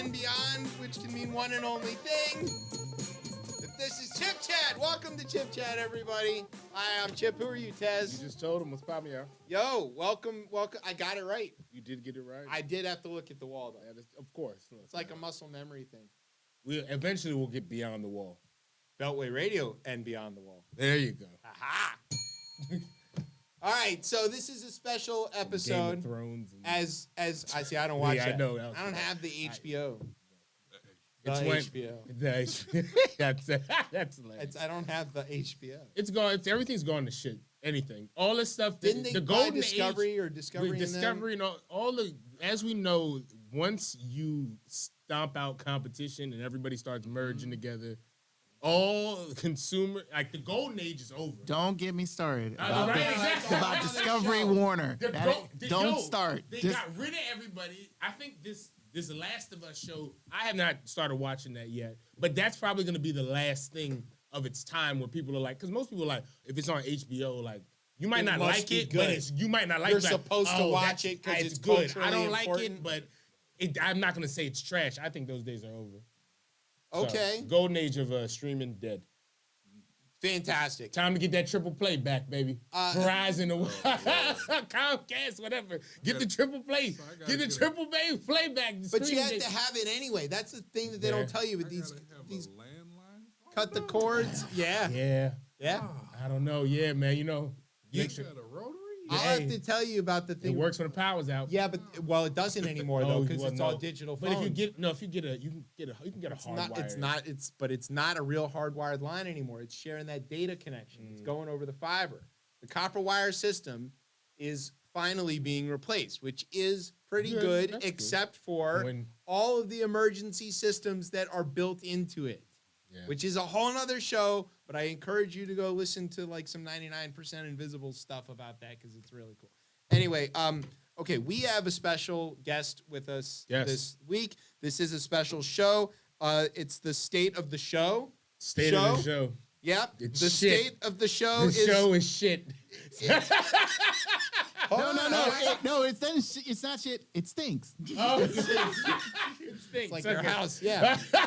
and beyond, which can mean one and only thing. This is Chip Chat. Welcome to Chip Chat, everybody. Hi, I'm Chip. Who are you, Tez? You just told him what's popping, y'all. Yo, welcome. I got it right. You did get it right. I did have to look at the wall, though. Yeah, of course. It's like a muscle memory thing. Eventually we'll get beyond the wall. Beltway Radio and Beyond the Wall. There you go. Aha! All right, so this is a special episode. Game of Thrones. As I see, I don't watch that. I know. I don't have the HBO. It's HBO. The HBO. That's hilarious. I don't have the HBO. It's gone. Everything's gone to shit. Anything. All this stuff. Didn't they the buy golden Discovery age, or Discovery? Discovery and all the. As we know, once you stomp out competition and everybody starts merging together, all consumer the golden age is over. Don't get me started Exactly. about Discovery Warner. Don't start. They got rid of everybody. I think this Last of Us show, I have not started watching that yet, but that's probably going to be the last thing of its time where people are like, because most people are like, if it's on HBO, like, you might not like it, but you might not like it. You're supposed to watch it because it's good. culturally I don't important. like it, but I'm not going to say it's trash. I think those days are over. Okay. So, golden age of streaming dead. Fantastic. Time to get that triple play back, baby. Verizon or Comcast, whatever. Get the triple play. Get the triple play back. But you have to have it anyway. That's the thing that they don't tell you with these landline. cut the cords. Yeah. Yeah. I don't know. Yeah, man. You know. You got a rotary? I'll have to tell you about the thing. It works when the power's out. Yeah, but it doesn't anymore though because it's all digital phones. But if you get a hardwired. It's not a real hardwired line anymore. It's sharing that data connection. It's going over the fiber. The copper wire system is finally being replaced, which is pretty good, except for all of the emergency systems that are built into it. Yeah. Which is a whole nother show, but I encourage you to go listen to like some 99% Invisible stuff about that because it's really cool. Anyway, okay, we have a special guest with us this week. This is a special show. It's the state of the show. State of the show. Yep. It's the shit. state of the show is... The show is shit. No, it's not shit. It stinks. Oh, it stinks. It's like your house. Yeah. Oh,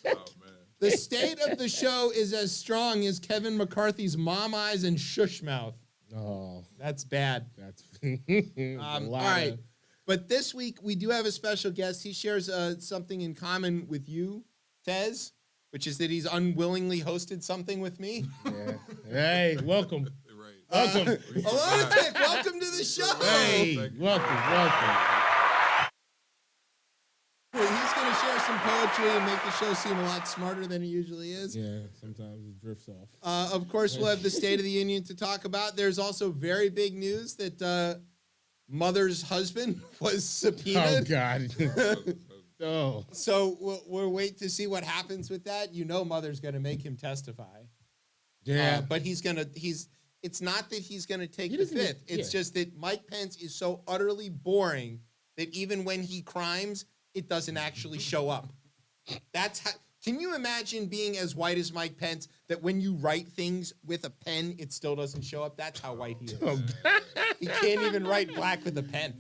man. The state of the show is as strong as Kevin McCarthy's mom eyes and shush mouth. Oh, that's bad. That's all right. But this week we do have a special guest. He shares something in common with you, Tez, which is that he's unwillingly hosted something with me. Yeah. Hey, welcome. Welcome. Hello, Dick. Welcome to the show. Hey, welcome. He's going to share some poetry and make the show seem a lot smarter than it usually is. Yeah, sometimes it drifts off. Of course, we'll have the State of the Union to talk about. There's also very big news that Mother's husband was subpoenaed. Oh, God. Oh. So we'll wait to see what happens with that. You know Mother's going to make him testify. Yeah. But it's not that he's going to take the fifth. It's just that Mike Pence is so utterly boring that even when he crimes, it doesn't actually show up. Can you imagine being as white as Mike Pence that when you write things with a pen, it still doesn't show up? That's how white he is. Oh, he can't even write black with a pen.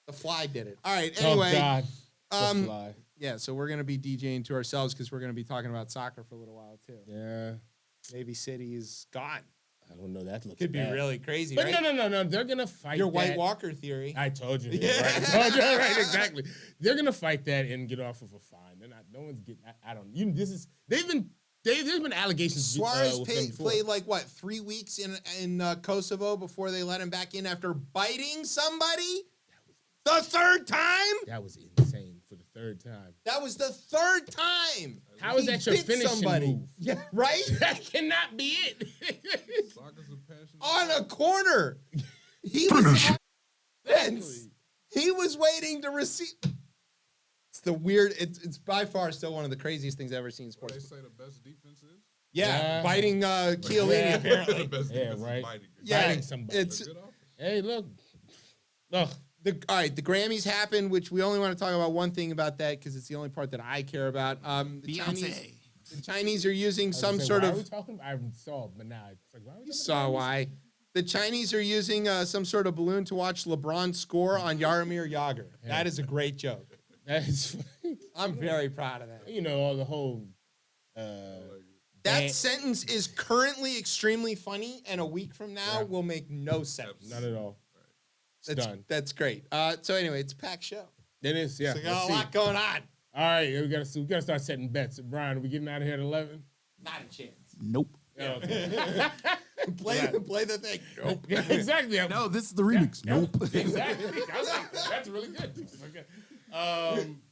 The Fly did it. All right, anyway. Oh, God. The Fly. Yeah, so we're going to be DJing to ourselves because we're going to be talking about soccer for a little while, too. Yeah. Navy City is gone. I don't know. That looks Could bad. be really crazy, but right? No. They're going to fight your that. White Walker theory. I told you. Yeah. Right. I told you. Right, exactly. They're going to fight that and get off of a fine. They're not. No one's getting. I don't. There's been allegations. Suarez played like what 3 weeks in Kosovo before they let him back in after biting somebody. The third time. That was insane for the third time. That was the third time. How is that your finishing move? Yeah, right. That cannot be it. On a corner. He was fence. He was waiting to receive. It's the weird. It's by far still one of the craziest things I've ever seen in sports. They say the best defense is? Yeah, biting Chiellini apparently. The best defense right. is biting. Biting somebody. Hey, look. All right, the Grammys happened, which we only want to talk about one thing about that because it's the only part that I care about. The Chinese are using some sort of. Why are we talking? I saw, but now it's like, why are we you saw why. The Chinese are using some sort of balloon to watch LeBron score on Jaromir Jagr. That is a great joke. That is, I'm very proud of that. you know, all the whole. That And- sentence is currently extremely funny, and a week from now will make no sense. Not at all. It's done. That's great. So anyway, it's a packed show. It is, yeah. So we Let's got a see. lot going on. All right, we gotta start setting bets. Brian, are we getting out of here at 11? Not a chance. Nope. Oh, okay. Play the thing. Nope. Yeah, exactly. No, this is the remix. Nope. Exactly. I was like, that's really good. Okay.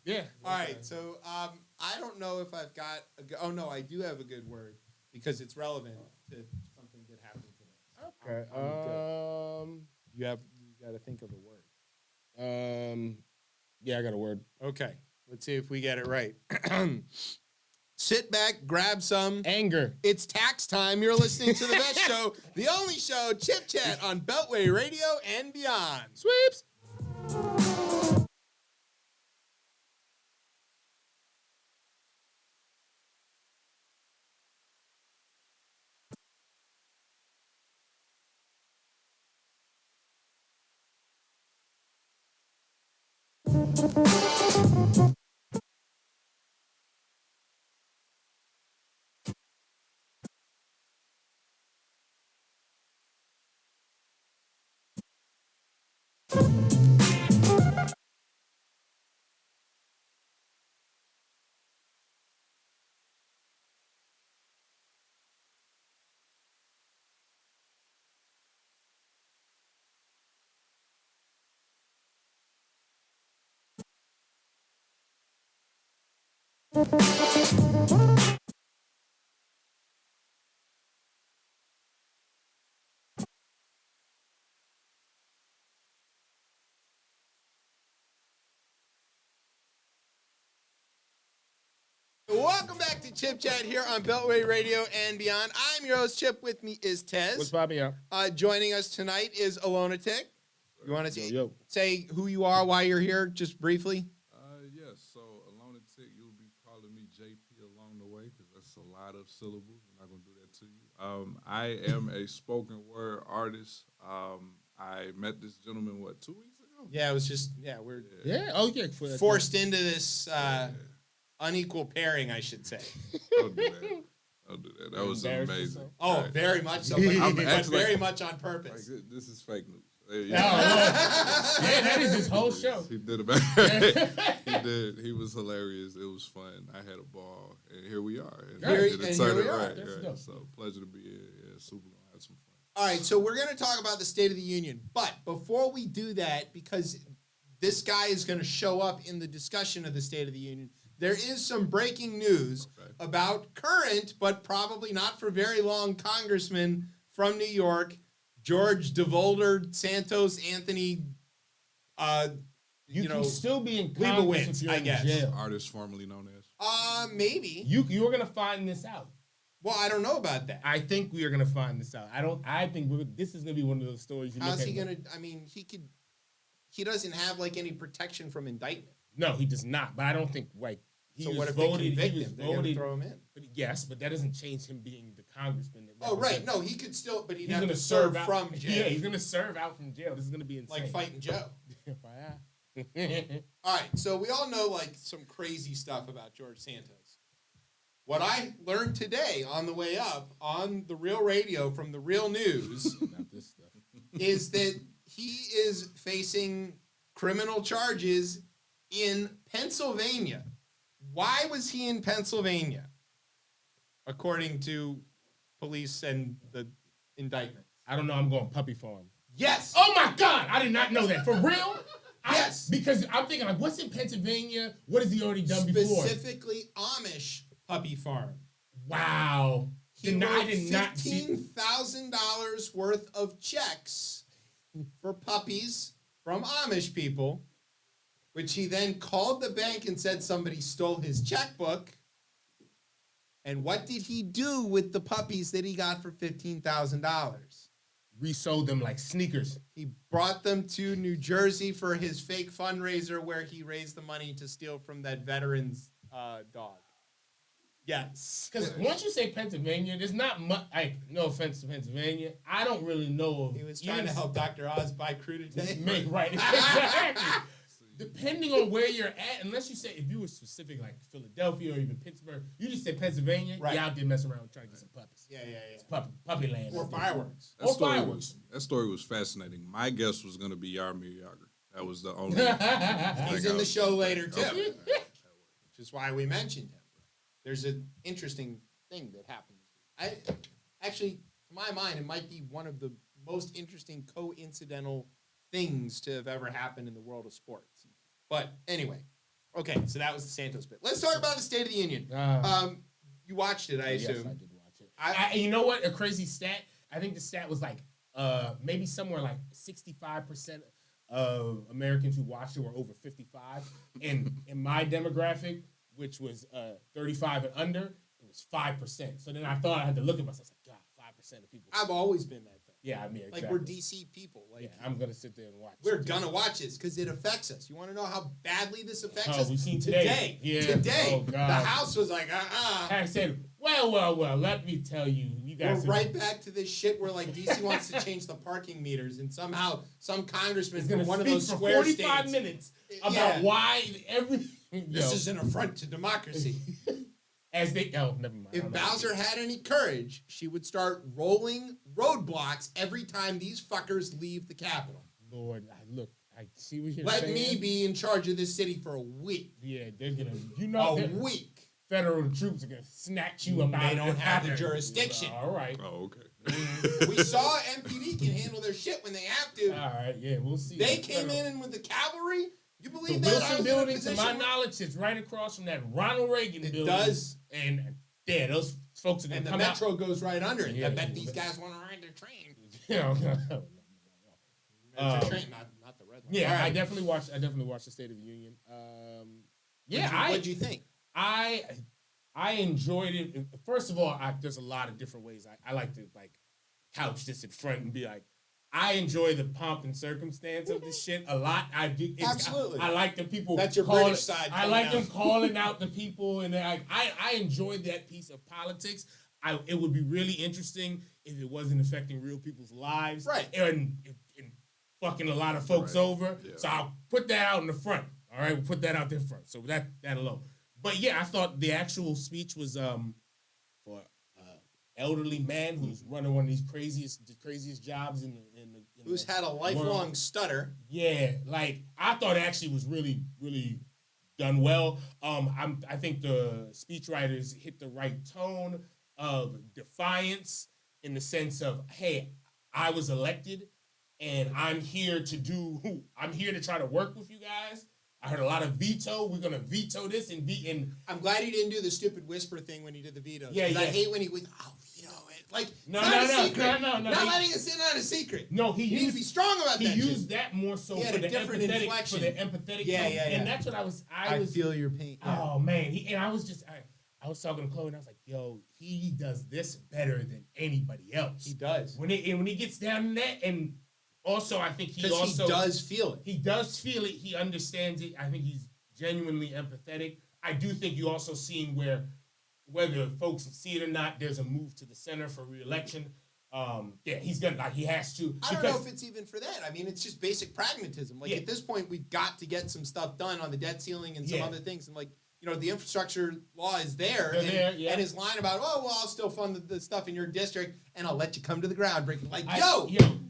Yeah. All right. So I don't know if I've got. Oh no, I do have a good word because it's relevant to something that happened today. Okay. You got to think of a word. Yeah, I got a word. Okay. Let's see if we get it right. Sit back, grab some. Anger. It's tax time. You're listening to the best show, the only show, Chip Chat on Beltway Radio and beyond. Sweeps. Welcome back to Chip Chat here on Beltway Radio and beyond. I'm your host, Chip. With me is Tez. What's popping up? Joining us tonight is Alonatic. You want to Yo. say who you are, why you're here, just briefly? Yes, so Alonatic, you'll be calling me JP along the way because that's a lot of syllables. I'm not going to do that to you. I am a spoken word artist. I met this gentleman, 2 weeks ago? Yeah, it was just, we're Yeah. Oh, yeah. forced into this unequal pairing, I should say. Don't do that. Don't do that. That was Embarrassed amazing. yourself? Oh, Right. very much so. But, I'm but actually- very much on Like, purpose. this is fake news. Oh, yeah, that is his whole show. He did He was hilarious. It was fun. I had a ball, and here we are. And Here- I did and it here we right, are. right, That's right. dope. So pleasure to be here. Yeah, super gonna have some fun. All right, so we're going to talk about the State of the Union. But before we do that, because this guy is going to show up in the discussion of the State of the Union, there is some breaking news about current, but probably not for very long, Congressman from New York, George DeVolder Santos Anthony. You can still be in Leibowitz, Congress if you're I in guess. jail. Artist formerly known as. Maybe. You are gonna find this out. Well, I don't know about that. I think we are gonna find this out. I think this is gonna be one of those stories. How's he gonna? I mean, he doesn't have like any protection from indictment. No, he does not. But I don't think he So was what if voted. they convict He was him? They're gonna voted. throw him in. But yes, but that doesn't change him being the congressman. That Oh right, represents- no, he could still, but he'd He's have gonna to serve out from jail. Yeah, he's gonna serve out from jail. This is gonna be insane. Like fighting Joe. Yeah. All right, so we all know like some crazy stuff about George Santos. What I learned today on the way up on the Real Radio from the Real News Not this stuff. is that he is facing criminal charges in Pennsylvania. Why was he in Pennsylvania? According to police and the indictment. I don't know. I'm going puppy farm. Yes. Oh my God! I did not know that. For real? Yes. Because I'm thinking like, what's in Pennsylvania? What has he already done before? Specifically Amish puppy farm. Wow. He I wrote did not see. $15,000 worth of checks for puppies from Amish people, which he then called the bank and said somebody stole his checkbook. And what did he do with the puppies that he got for $15,000? Resold them like sneakers. He brought them to New Jersey for his fake fundraiser where he raised the money to steal from that veteran's dog. Yes. Because once you say Pennsylvania, there's not much. No offense to Pennsylvania, I don't really know. He was trying to help Dr. Oz buy crudité. Right. Exactly. Depending on where you're at, unless you say if you were specific like Philadelphia or even Pittsburgh, you just said Pennsylvania. Right. You out there messing around trying to get some puppies. Yeah. It's puppy land. Or fireworks. Or fireworks. That story was fascinating. My guess was going to be Yarmir Yager. That was the only. He's in the show later too, Okay. which is why we mentioned him. There's an interesting thing that happened. Actually, to my mind, it might be one of the most interesting coincidental things to have ever happened in the world of sports. But anyway, okay, so that was the Santos bit. Let's talk about the State of the Union. You watched it, I assume. Yes, I did watch it. You know what? A crazy stat. I think the stat was like maybe somewhere like 65% of Americans who watched it were over 55. And in my demographic, which was 35 and under, it was 5%. So then I thought I had to look at myself. I was like, God, 5% of people. I've always been that though. Yeah, I mean, exactly. Like we're DC people. Like yeah, I'm gonna sit there and watch. we're gonna watch this because it affects us. You want to know how badly this affects us? We've seen today. Yeah. Today. Oh, God. The House was like, I said, well. Let me tell you, you We're guys. right back to this shit where like DC wants to change the parking meters, and somehow some congressman is from gonna one of speak those for square 45 states. minutes about Yeah. why This is an affront to democracy. as they. Oh, never mind. If Bowser had any courage, she would start rolling roadblocks every time these fuckers leave the Capitol. Lord, I see what you're Let saying. me be in charge of this city for a week. Yeah, they're gonna. A week. Federal troops are gonna snatch you about. They don't have the after. jurisdiction. All right. Oh, okay. We saw MPD can handle their shit when they have to. All right. Yeah, we'll see. They came in with the cavalry. You The believe that? I was Wilson in a building, to position my where- knowledge, sits right across from that Ronald Reagan It building. does. And yeah, those folks are gonna And the come metro goes right under it. Yeah, I bet yeah, these but- guys want to ride their train. out. Their train, not the red one. Yeah, All right. I definitely watched the State of the Union. What'd you think? I enjoyed it. First of all, there's a lot of different ways. I like to like couch this in front and be like, I enjoy the pomp and circumstance of this shit a lot. I do. Absolutely. I like the people. That's your British side I coming like out. them calling out the people, and I enjoyed that piece of politics. It would be really interesting if it wasn't affecting real people's lives, Right. And fucking a lot of folks over. Yeah. So I'll put that out in the front. All right, we'll put that out there front. So that alone. But yeah, I thought the actual speech was for elderly man who's running one of these craziest jobs in the Who's had a lifelong world. stutter? Yeah, like I thought it actually was really, really done well. I think the speechwriters hit the right tone of defiance in the sense of, hey, I was elected and I'm here to try to work with you guys. I heard a lot of veto. We're gonna veto this and I'm glad he didn't do the stupid whisper thing when he did the veto. Yeah, 'Cause I yeah. hate when he was, I'll veto it. Like, No, it's not no, a no, secret. no. Not letting it sit on a secret. No, he You need to be strong about he that used shit. that more so He had for a the different empathetic inflection. for the empathetic Yeah, tone. yeah. And that's what I was feel your pain. Yeah. Oh man, I was talking to Chloe and I was like, yo, he does this better than anybody else. He does. When he gets down in that, and also I think he Because he does feel it. He does feel it. He understands it. I think he's genuinely empathetic. I do think you also seen where, whether folks see it or not, there's a move to the center for re-election. Yeah, he's gonna he has to. I don't know if it's even for that. I mean, it's just basic pragmatism. Like at this point, we've got to get some stuff done on the debt ceiling and some other things. And like, the infrastructure law is there. And his line about, oh, well, I'll still fund the stuff in your district and I'll let you come to the groundbreaking. Like,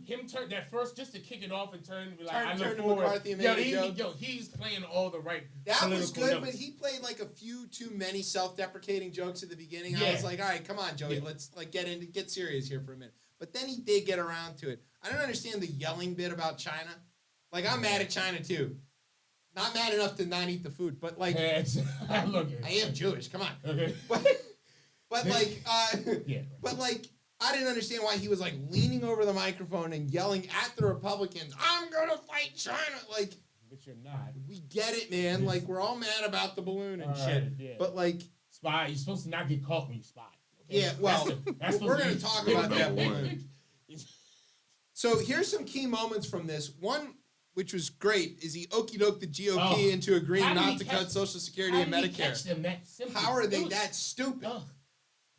him turn that first just to kick it off and turn and be like, I turn look to forward. McCarthy and make a joke. He's playing all the right. That was political good, notes. but he played like a few too many self-deprecating jokes at the beginning. Yeah. I was like, all right, come on, Joey, let's like get serious here for a minute. But then he did get around to it. I don't understand the yelling bit about China. Like, I'm mad at China too. Not mad enough to not eat the food, but like, look, I am Jewish. Come on. Okay. But like, I didn't understand why he was like leaning over the microphone and yelling at the Republicans, "I'm gonna fight China!" Like, but you're not. We get it, man. Like, we're all mad about the balloon and shit. Yeah. But like, spy, you're supposed to not get caught when you spy. Okay? Yeah, well, we're going to talk about that balloon. So here's some key moments from this. One, which was great, is he okey doked the GOP into agreeing not to cut Social Security and Medicare. How are they that stupid?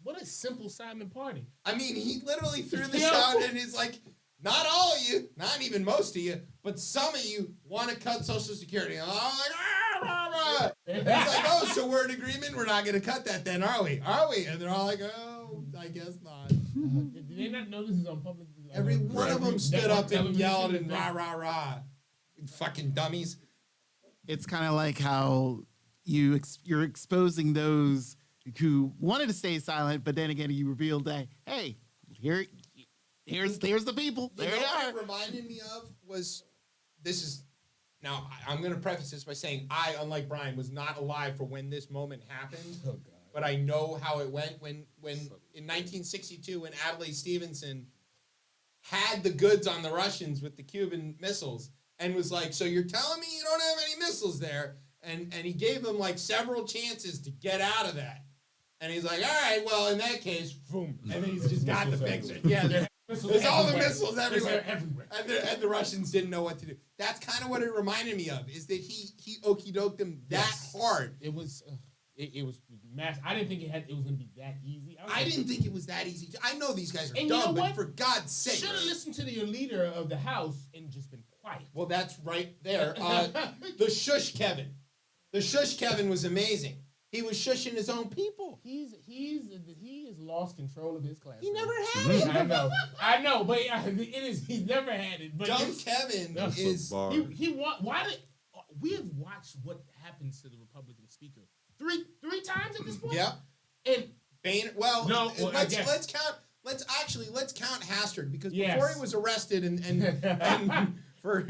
What a simple Simon Party. I mean, he literally threw this out and he's like, not all of you, not even most of you, but some of you want to cut Social Security. And I'm like, rah, rah. It's like, oh, so we're in agreement. We're not going to cut that then, are we? Are we? And they're all like, oh, I guess not. Did they not know this is on public? Every one of them stood up and television yelled and and rah, rah, rah. Fucking dummies. It's kind of like how you're exposing those who wanted to stay silent, but then again, you revealed that, hey, here's the people. There You know they what are. it reminded me of was, now I'm going to preface this by saying I, unlike Brian, was not alive for when this moment happened. Oh, God. But I know how it went when in 1962 when Adlai Stevenson had the goods on the Russians with the Cuban missiles and was like, so you're telling me you don't have any missiles there? And he gave them like several chances to get out of that. And he's like, all right, well, in that case, boom. And then he's just got the picture. Yeah, there's all the missiles everywhere. And the Russians didn't know what to do. That's kind of what it reminded me of, is that he okey-doked them that hard. It was mass. I didn't think it was going to be that easy. I didn't think it was that easy. I know these guys are And dumb, you know but what? for God's sake. Should have listened to your leader of the House and just been quiet. Well, that's right there. The shush Kevin. The shush Kevin was amazing. He was shushing his own people. He has lost control of his class. He never had it. I know, but he's never had it. But Dumb Kevin is. Why did we have watched what happens to the Republican speaker three times at this point? Yeah. And Boehner. Well, No, well, let's count. Let's count Hastert because Yes. before he was arrested and for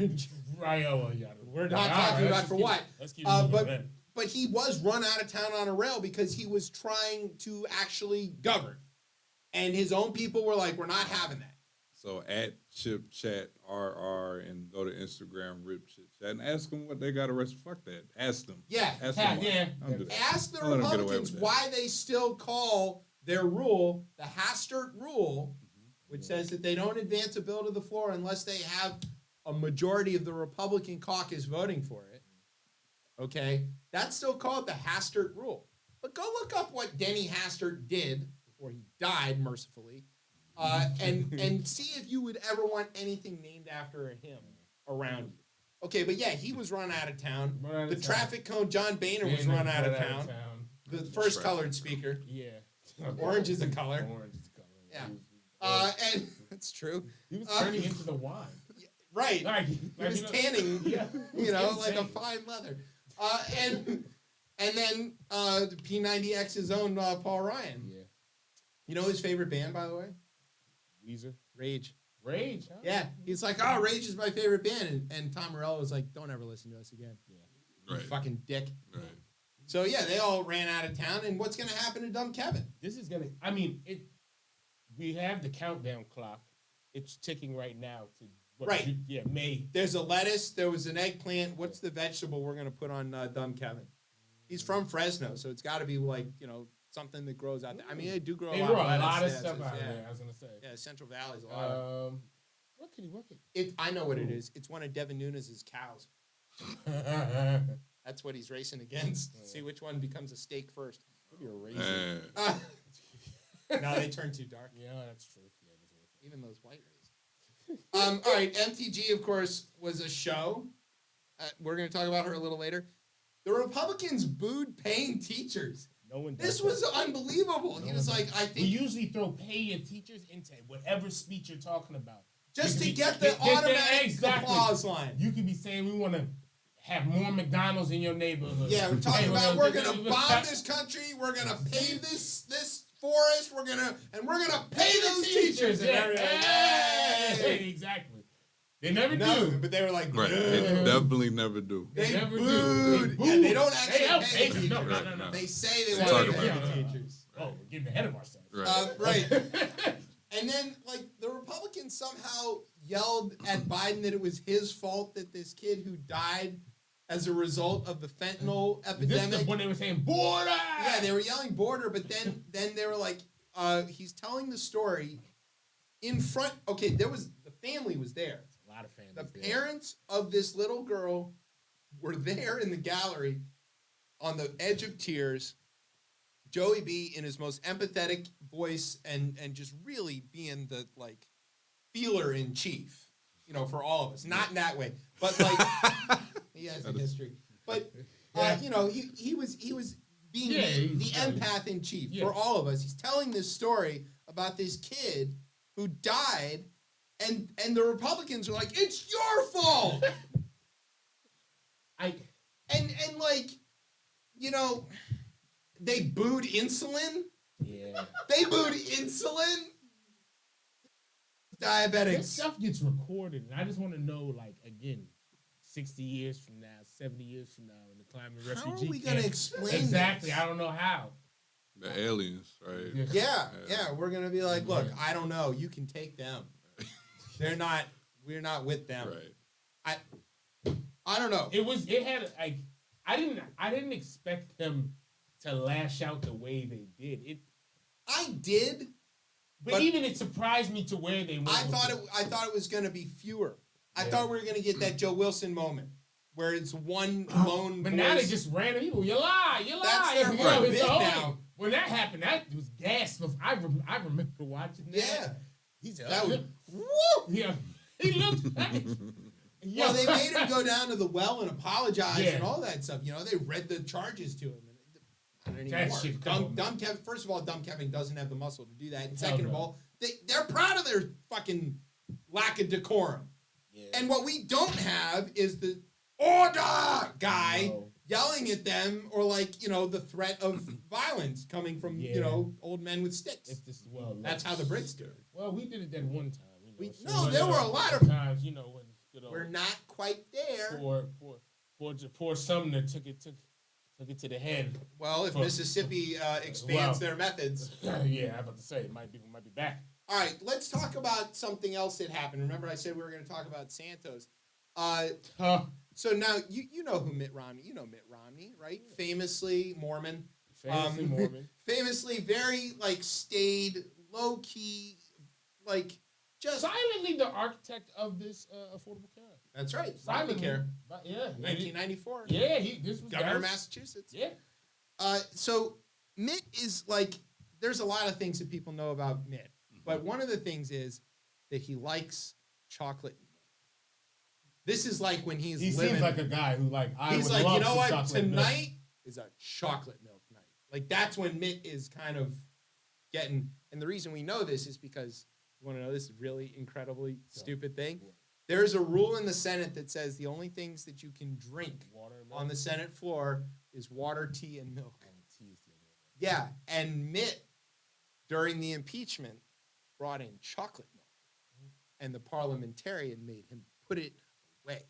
we're not talking about for what. Let's keep it moving. But he was run out of town on a rail because he was trying to actually govern, and his own people were like, "We're not having that." So at ChipChat RR and go to Instagram Rip ChipChat and ask them what they got arrested. Fuck that. Ask them. Yeah. Ask them. Yeah. Don't do that. Ask the Don't let 'em get away Republicans with that. why they still call their rule the Hastert rule, which says that they don't advance a bill to the floor unless they have a majority of the Republican caucus voting for it. Okay? That's still called the Hastert rule. But go look up what Denny Hastert did before he died, mercifully, and see if you would ever want anything named after him around you. Okay, but yeah, he was run out of town. The traffic cone, John Boehner, was run out of town. The first colored speaker. Yeah. Orange is a color. Orange is a color. Yeah. And that's true. He was turning into the wine. Right. Like, He was tanning, like a fine leather. And then the P90X's own Paul Ryan. Yeah. You know his favorite band, by the way? Weezer. Rage. Rage, huh? Yeah. He's like, oh, Rage is my favorite band. And Tom Morello was like, don't ever listen to us again. Yeah. You fucking dick. Right. So, yeah, they all ran out of town. And what's going to happen to Dumb Kevin? This is gonna. I mean, we have the countdown clock. It's ticking right now to Right. May. There's a lettuce. There was an eggplant. What's the vegetable we're going to put on Dumb Kevin? He's from Fresno, so it's got to be like, something that grows out there. I mean, they do grow They a grow lot a of lot of lettuce. stuff out Yeah. there. I was gonna say. Yeah, Central Valley's a lot of What could he work I know what it is. It's one of Devin Nunes' cows. at? That's what he's racing against. See which one becomes a steak first. You're a racist. Now they turn too dark. Yeah, that's true. Yeah, that's true. Even those white rays. All right, MTG, of course, was a show. We're going to talk about her a little later. The Republicans booed paying teachers. No one does This that. was unbelievable. He was like, I We think, usually throw pay your teachers into whatever speech you're talking about. just to You could get be- the automatic exactly. applause line. You could be saying we want to have more McDonald's in your neighborhood. Yeah, we're talking about we're gonna bomb bomb this country. We're gonna pave this forest. We're gonna pay those teachers. And Yeah. everything. Hey, Hey. exactly. They never No, do. but they were like, Right. They definitely never do. They never booed. do. Yeah, they don't They actually help pay the teachers. teachers. No. They say they They want to talk pay about the it. teachers. Oh, we're getting ahead of ourselves. Right. Right. And then, like, the Republicans somehow yelled at Biden that it was his fault that this kid who died as a result of the fentanyl This epidemic. is when they were saying border. Yeah, they were yelling border, but then they were like, he's telling the story in front. Okay, the family was there. A lot of families. The there. parents of this little girl were there in the gallery on the edge of tears. Joey B in his most empathetic voice and just really being the feeler in chief, for all of us. Not in that way, but like he has a history. But he was being the empath in chief for all of us. He's telling this story about this kid who died, and the Republicans are like, it's your fault. They booed insulin. Yeah. They booed insulin. Diabetics. This stuff gets recorded, and I just want to know, like, again, 60 years from now, 70 years from now, in the climate refugee How are we going to explain exactly? this? I don't know how. The aliens, right? Yeah. We're going to be like, look, I don't know. You can take them. We're not with them. Right. I don't know. I didn't expect them to lash out the way they did. I did. But even it surprised me to where they went. I thought it was going to be fewer. I thought we were going to get that Joe Wilson moment where it's one lone But voice. now they just random people. You lie. That's their whole bit now. When that happened, that was gas. I remember watching that. Yeah. He said, That was, woo! Yeah. He looked Well, they made him go down to the well and apologize Yeah. and all that stuff. They read the charges to him. Not That anymore. shit Dumb Kevin. First of all, dumb Kevin doesn't have the muscle to do that. And Hell second of no. all, they're proud of their fucking lack of decorum. Yeah. And what we don't have is the order guy No. yelling at them, or the threat of violence coming from old men with sticks. If this That's how the Brits do it. Well, we did it that one time. There were a lot of times. When we're not quite there. Poor Sumner took it to the head. Well, if Mississippi expands their methods. Yeah, I'm about to say might be back. All right, let's talk about something else that happened. Remember, I said we were going to talk about Santos. So now you know who Mitt Romney. You know Mitt Romney, right? Famously Mormon. Mormon. Famously very staid, low key, just Silently the architect of this Affordable Care. That's right. Silently. Care. Yeah. 1994. Yeah, this was Governor of Massachusetts. Yeah. So Mitt is there's a lot of things that people know about Mitt, but one of the things is that he likes chocolate. This is when he seems like a guy who he's would love you know some what? chocolate Tonight is a chocolate milk night. That's when Mitt is kind of getting. And the reason we know this is because you want to know this really incredibly stupid thing. There's a rule in the Senate that says the only things that you can drink on the Senate floor is water, tea, and milk. Yeah, and Mitt, during the impeachment, brought in chocolate milk, and the parliamentarian made him put it away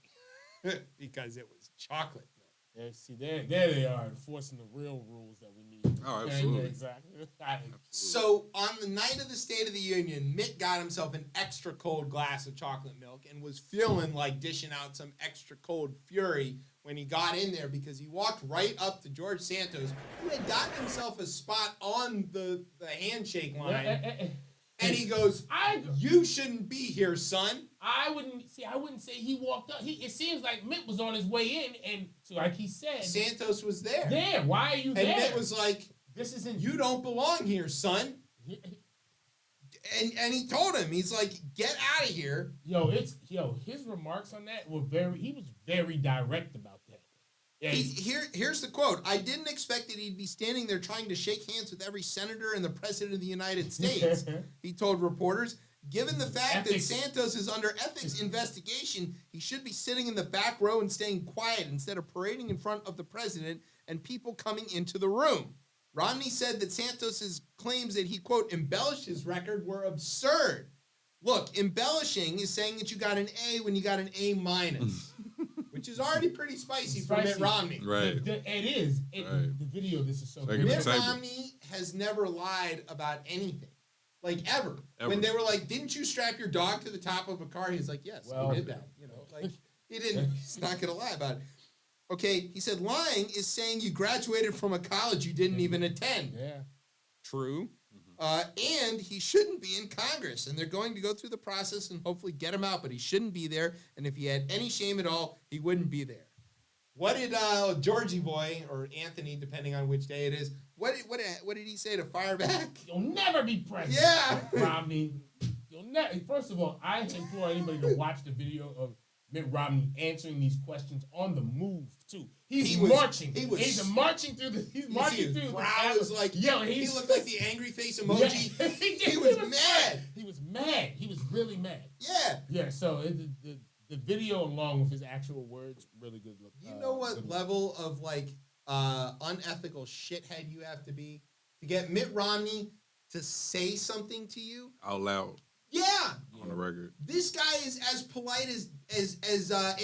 because it was chocolate milk. Yeah, see, there they are enforcing the real rules that we need. Oh, absolutely. Yeah, exactly. So on the night of the State of the Union, Mitt got himself an extra cold glass of chocolate milk and was feeling like dishing out some extra cold fury when he got in there, because he walked right up to George Santos, who had gotten himself a spot on the handshake line. And he goes, you shouldn't be here, son. I wouldn't say he walked up. It seems like Mitt was on his way in, and so like he said, Santos was there. There, why are you there? And Mitt was like, this isn't. You don't belong here, son. And he told him, he's like, get out of here. His remarks on that he was very direct about that. Yeah, here's the quote. I didn't expect that he'd be standing there trying to shake hands with every senator and the president of the United States, he told reporters. Given the fact that Santos is under ethics investigation, he should be sitting in the back row and staying quiet instead of parading in front of the president and people coming into the room. Romney said that Santos's claims that he, quote, embellished his record were absurd. Look, embellishing is saying that you got an A when you got an A minus, which is already pretty spicy for Mitt Romney. Right. It is. The video of this is so good. Mitt Romney has never lied about anything. Ever. When they were like, didn't you strap your dog to the top of a car? He's like, yes, I did that. He didn't. He's not going to lie about it. Okay, he said, lying is saying you graduated from a college you didn't even attend. Yeah. True. And he shouldn't be in Congress. And they're going to go through the process and hopefully get him out, but he shouldn't be there. And if he had any shame at all, he wouldn't be there. What did Georgie boy, or Anthony, depending on which day it is, what did he say to fire back? You'll never be president. Yeah. Romney. First of all, I implore anybody to watch the video of Mitt Romney answering these questions on the move too. He's marching. He's marching through the. He's marching through. Brow was like yelling. He looked like the angry face emoji. Yeah, he was mad. He was mad. He was really mad. Yeah. Yeah. So the video along with his actual words really good. You know what level of like unethical shithead you have to be to get Mitt Romney to say something to you out loud. Yeah. On the record. This guy is as polite as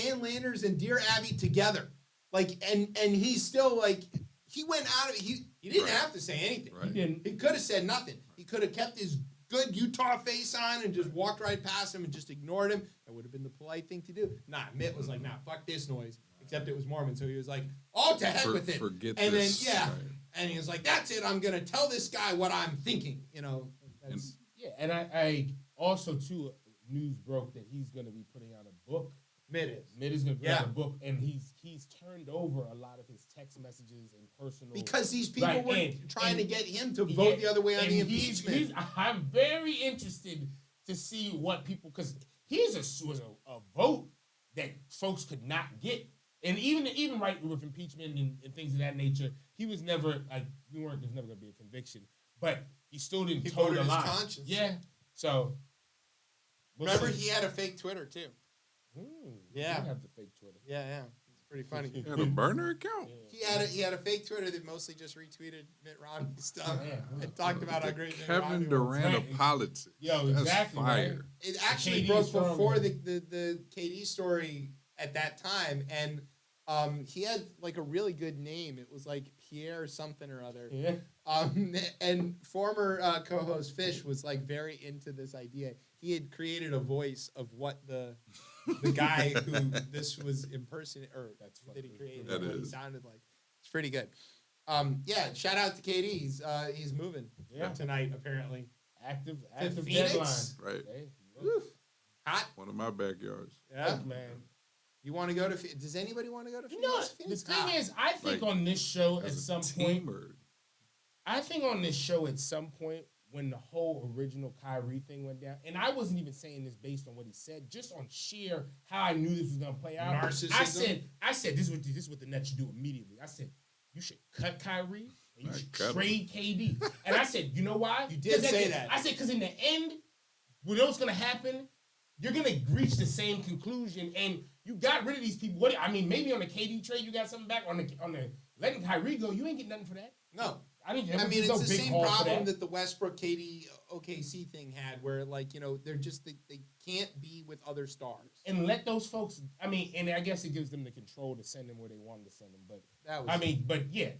Ann Landers and Dear Abby together. Like, and he's still like, he went out of it. He didn't have to say anything. Right. He didn't. He could have said nothing. He could have kept his good Utah face on and just walked right past him and just ignored him. That would have been the polite thing to do. Nah, Mitt was like, nah, fuck this noise. Except it was Mormon. So he was like, oh, to heck with it. Forget and this. then, yeah. Right. And he was like, that's it. I'm going to tell this guy what I'm thinking. You know, that's. Yeah, and I also, too, news broke that he's going to be putting out a book. Mitt is going to put out a book, and he's turned over a lot of his text messages and personal... Because these people were trying to get him to vote the other way on the impeachment. I'm very interested to see what people... Because was a vote that folks could not get. And even right with impeachment and things of that nature, he was never... there's never going to be a conviction. But he still didn't toe the line. Conscience. Yeah. So... Remember, he had a fake Twitter, too. Yeah. He had the fake Twitter. Yeah. It's pretty funny. He had a burner account? Yeah. He had a fake Twitter that mostly just retweeted Mitt Romney stuff and talked about how great Kevin Durant of politics. Yo, exactly. That's fire. Right? It actually broke before the KD story at that time, and he had like a really good name. It was like Pierre something or other. Yeah. And former co-host Fish was like very into this idea. He had created a voice of what the guy who this was impersonating, or that he created, what he sounded like. It's pretty good. Yeah, shout out to KD. He's moving tonight, apparently. Active Phoenix? deadline. Right. Hey, hot. One of my backyards. Yeah, man. You want to go to? Does anybody want to go to Phoenix? You know, Phoenix? the thing is, I think on this show at some point, when the whole original Kyrie thing went down, and I wasn't even saying this based on what he said, just on sheer how I knew this was gonna play out. Narcissism. I said this is what the Nets should do immediately. I said you should cut Kyrie and you should trade KD. And I said, you know why? You did say that. I said because in the end, what else gonna happen? You're gonna reach the same conclusion, and you got rid of these people. Maybe on the KD trade you got something back. On the letting Kyrie go, you ain't getting nothing for that. No. It's the same problem that the Westbrook KD OKC thing had, where they're just they can't be with other stars. And let those folks. And I guess it gives them the control to send them where they wanted to send them. But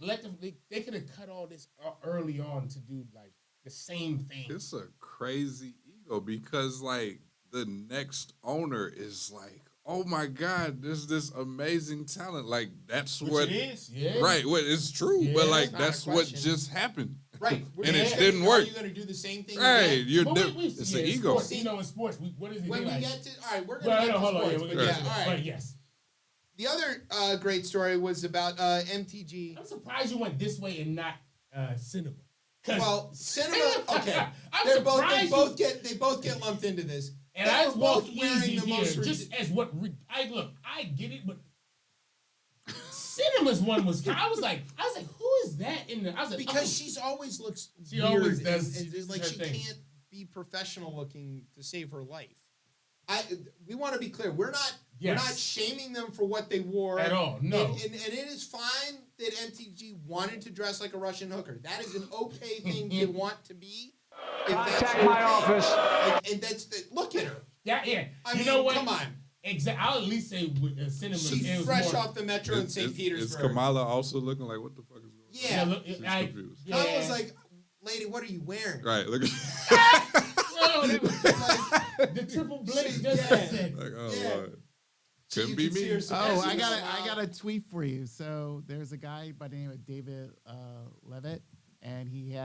let them. They could have cut all this early on to do like the same thing. It's a crazy ego because the next owner is like, oh my God, there's this amazing talent. Like that's what it is, yeah. Right. Well, it's true, but that's what just happened. Right. And it didn't work. Are you going to do the same thing? Right. Again? It's an ego. Sports, in sports, what is it? When we get to, all right, we're going to get to sports. All right. But yes. The other great story was about MTG. I'm surprised you went this way and not cinema. Well, cinema. Okay. They both get lumped into this. And I walk easy here, just as what I get it, but Cinema's one was. I was like, who is that in the? I was like, because she's always looks. She weird always does. And like she can't be professional looking to save her life. We want to be clear. We're not shaming them for what they wore at all. No, and it is fine that MTG wanted to dress like a Russian hooker. That is an okay thing to want to be. Contact my office. And that's look at her. Yeah. I mean, know what? Come on. Exactly. I'll at least say with cinema. She's fresh off the metro in St. Petersburg. Is Kamala also looking like what the fuck is going on? Yeah. She's confused. I was like, lady, what are you wearing? Right. Look at the triple blitz just said. like, oh Lord. Couldn't be me. Oh, I got a tweet for you. So there's a guy by the name of David Levitt, and he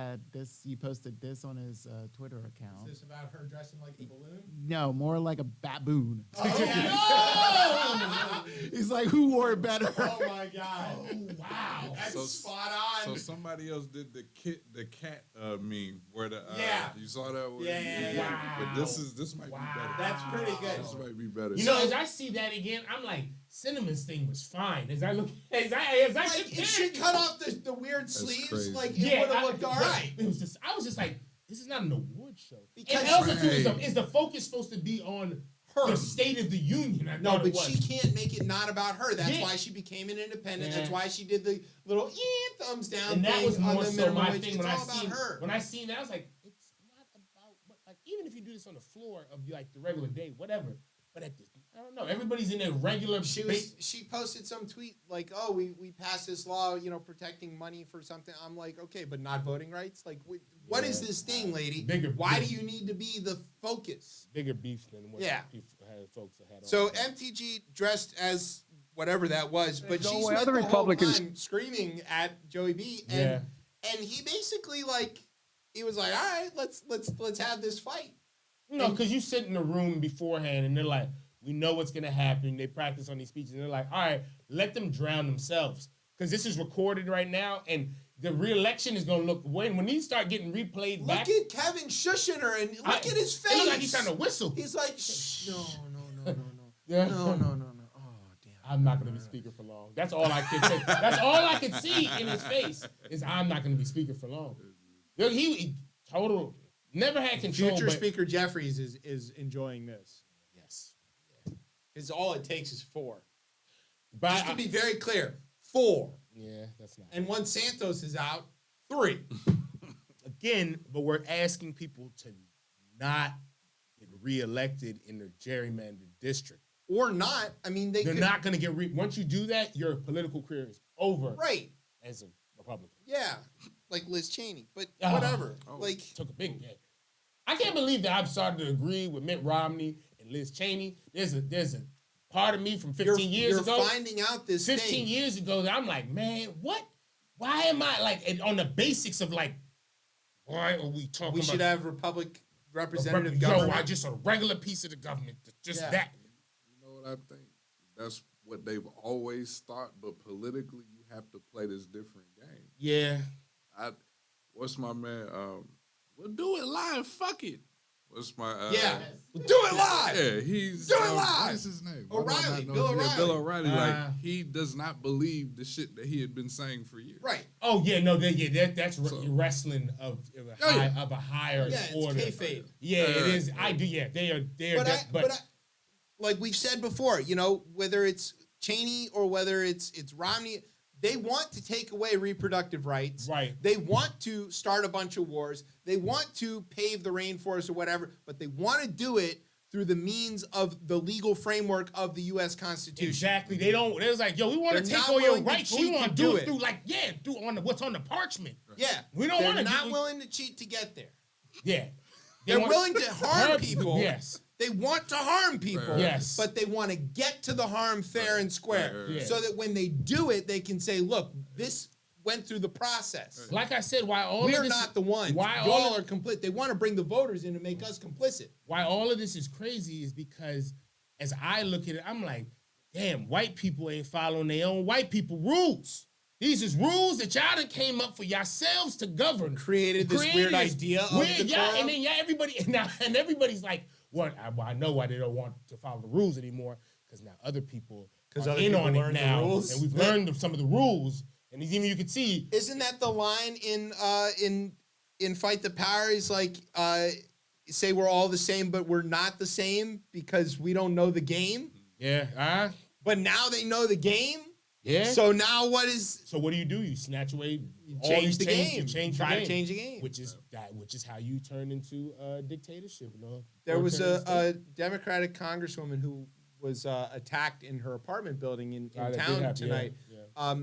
posted this on his Twitter account. Is this about her dressing like a balloon? No, more like a baboon. Oh, He's like, who wore it better? Oh my God! Oh wow, that's spot on. So somebody else did the cat meme where the Yeah. you saw that one? Yeah. Wow. But this might be better. That's pretty good. This might be better. You know, as I see that again, I'm like, Cinnamon's thing was fine. As I look, as I Like, if she cut off the weird sleeves, crazy. like, it would have looked all right. It was just, I was just like, this is not an award show. Because- And also, too, Right. is the focus supposed to be on Her. the State of the Union? I No, thought it but was. she can't make it not about her. That's Yeah. why she became an independent. Yeah. That's why she did the little thumbs down And that thing was on more the so minimum my wage. thing It's when all I about seen her. when I seen that. I was like, it's not about like even if you do this on the floor of like the regular day, whatever. But at this, I don't know. Everybody's in their regular. She posted some tweet like, "Oh, we passed this law, protecting money for something." I'm like, okay, but not voting rights. Like, what is this thing, lady? Why do you need to be the focus? bigger beef than what folks had. So MTG dressed as whatever that was, but No she way. spent Other the Republicans- whole time screaming at Joey B. And he basically he was like, all right, let's have this fight. No, because you sit in the room beforehand and they're like, we know what's going to happen. They practice on these speeches and they're like, all right, let them drown themselves. Because this is recorded right now and the re-election is going to look, when these start getting replayed back. Look at Kevin shushing her and look at his face. It looks like he's trying to whistle. He's like, shh, no. Yeah. No. Oh, damn. I'm not going to be speaker for long. That's all I could say. That's all I could see in his face is I'm not going to be speaker for long. He total, never had control. Future but, Speaker Jeffries is enjoying this. Yes. Because all it takes is 4. But Just to be very clear, 4. yeah, that's not. And once Santos is out, 3. Again, but we're asking people to not get reelected in their gerrymandered district. Or not. I mean, They're not going to get once you do that, your political career is over Right. as a Republican. Yeah. Like Liz Cheney. But Ah. whatever. Oh. Like, Took a big hit. I can't believe that I've started to agree with Mitt Romney and Liz Cheney. There's a part of me from 15 years ago. You're finding out this 15 thing. years ago that I'm like, man, what? Why am I like on the basics of like, why are we talking We about should have Republic representative Yo, government. I just a regular piece of the government. Just Yeah. that. You know what I think? That's what they've always thought, but politically you have to play this different game. Yeah. What's my man? We'll do it live. Fuck it. What's my? Yeah. Do it live. Yeah, he's Do it live. What is his name? Why do I not O'Reilly, know Bill his name? O'Reilly. Bill O'Reilly. Uh, Like he does not believe the shit that he had been saying for years. Right. Oh yeah, no, that's So- wrestling of a higher Yeah, it's order. kayfabe. Yeah, it is. I do. Yeah, they are. But like we've said before, whether it's Cheney or whether it's Romney, they want to take away reproductive rights. Right. They want to start a bunch of wars. They want to pave the rainforest or whatever, but they want to do it through the means of the legal framework of the U.S. Constitution. Exactly. They don't. It was like, yo, we want to They're take not all your willing to rights, but we cheat want to to do do it. it through do on what's on the parchment. Yeah. We don't They're want to. not willing to cheat to get there. Yeah. They're want- willing to harm people. Yes. They want to harm people, Yes. but they want to get to the harm fair and square, Right. Yeah. so that when they do it, they can say, "Look, this went through the process. Like I said, why all We're of this, not the ones. Why Y'all all are complete. They want to bring the voters in to make us complicit." why all of this is crazy is because as I look at it, I'm like, damn, white people ain't following their own white people rules. These is rules that y'all done came up for yourselves to govern. Created this weird idea of the yeah, and quorum. then everybody and everybody's like, well, I know why they don't want to follow the rules anymore because now other people 'Cause are other in people on it learned the now, rules. and we've learned some of the rules, and even you could see. Isn't that the line in Fight the Power? Is like say we're all the same, but we're not the same because we don't know the game. Yeah, But now they know the game. yeah. So now what is? So what do? You snatch away, Change the game. You change Try the to game, change the game. which is how you turn into dictatorship. There was a Democratic congresswoman who was attacked in her apartment building in that did town happen, tonight. yeah.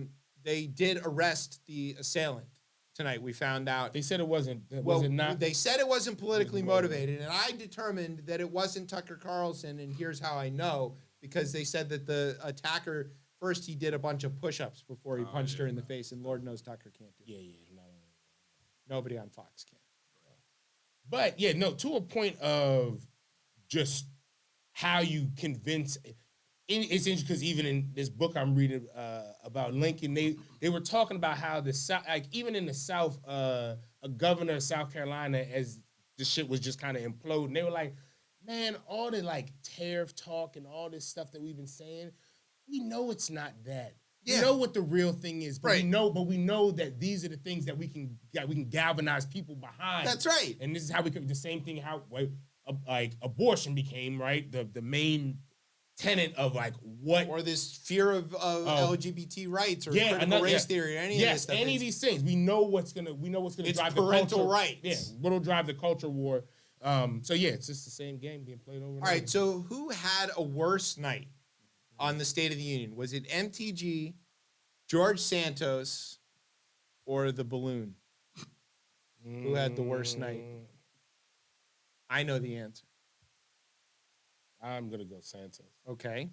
They did arrest the assailant tonight. We found out. They said it wasn't. Well, Was it not? they said it wasn't politically motivated, and I determined that it wasn't Tucker Carlson, and here's how I know, because they said that the attacker, first he did a bunch of push-ups before he punched her in the face, and Lord knows Tucker can't do that. Yeah. No. Nobody on Fox can. But yeah, no. To a point of just how you convince. it's interesting because even in this book I'm reading about Lincoln, they were talking about how the South, like even in the South, a governor of South Carolina, as the shit was just kind of imploding, they were like, man, all the like tariff talk and all this stuff that we've been saying, we know it's not that. Yeah. We know what the real thing is, but Right. we know that these are the things that we can galvanize people behind. That's right. And this is how we could the same thing how like abortion became right the main tenet of like what Or this fear of LGBT rights or critical race theory or any of this stuff. any of these things. We know what's gonna It's drive parental the culture. rights. Yeah, what'll drive the culture war. So yeah, it's just the same game being played over and All over. right, so who had a worse night on the State of the Union? Was it MTG, George Santos, or the balloon? Who had the worst night? I know the answer. I'm gonna go Santos. Okay.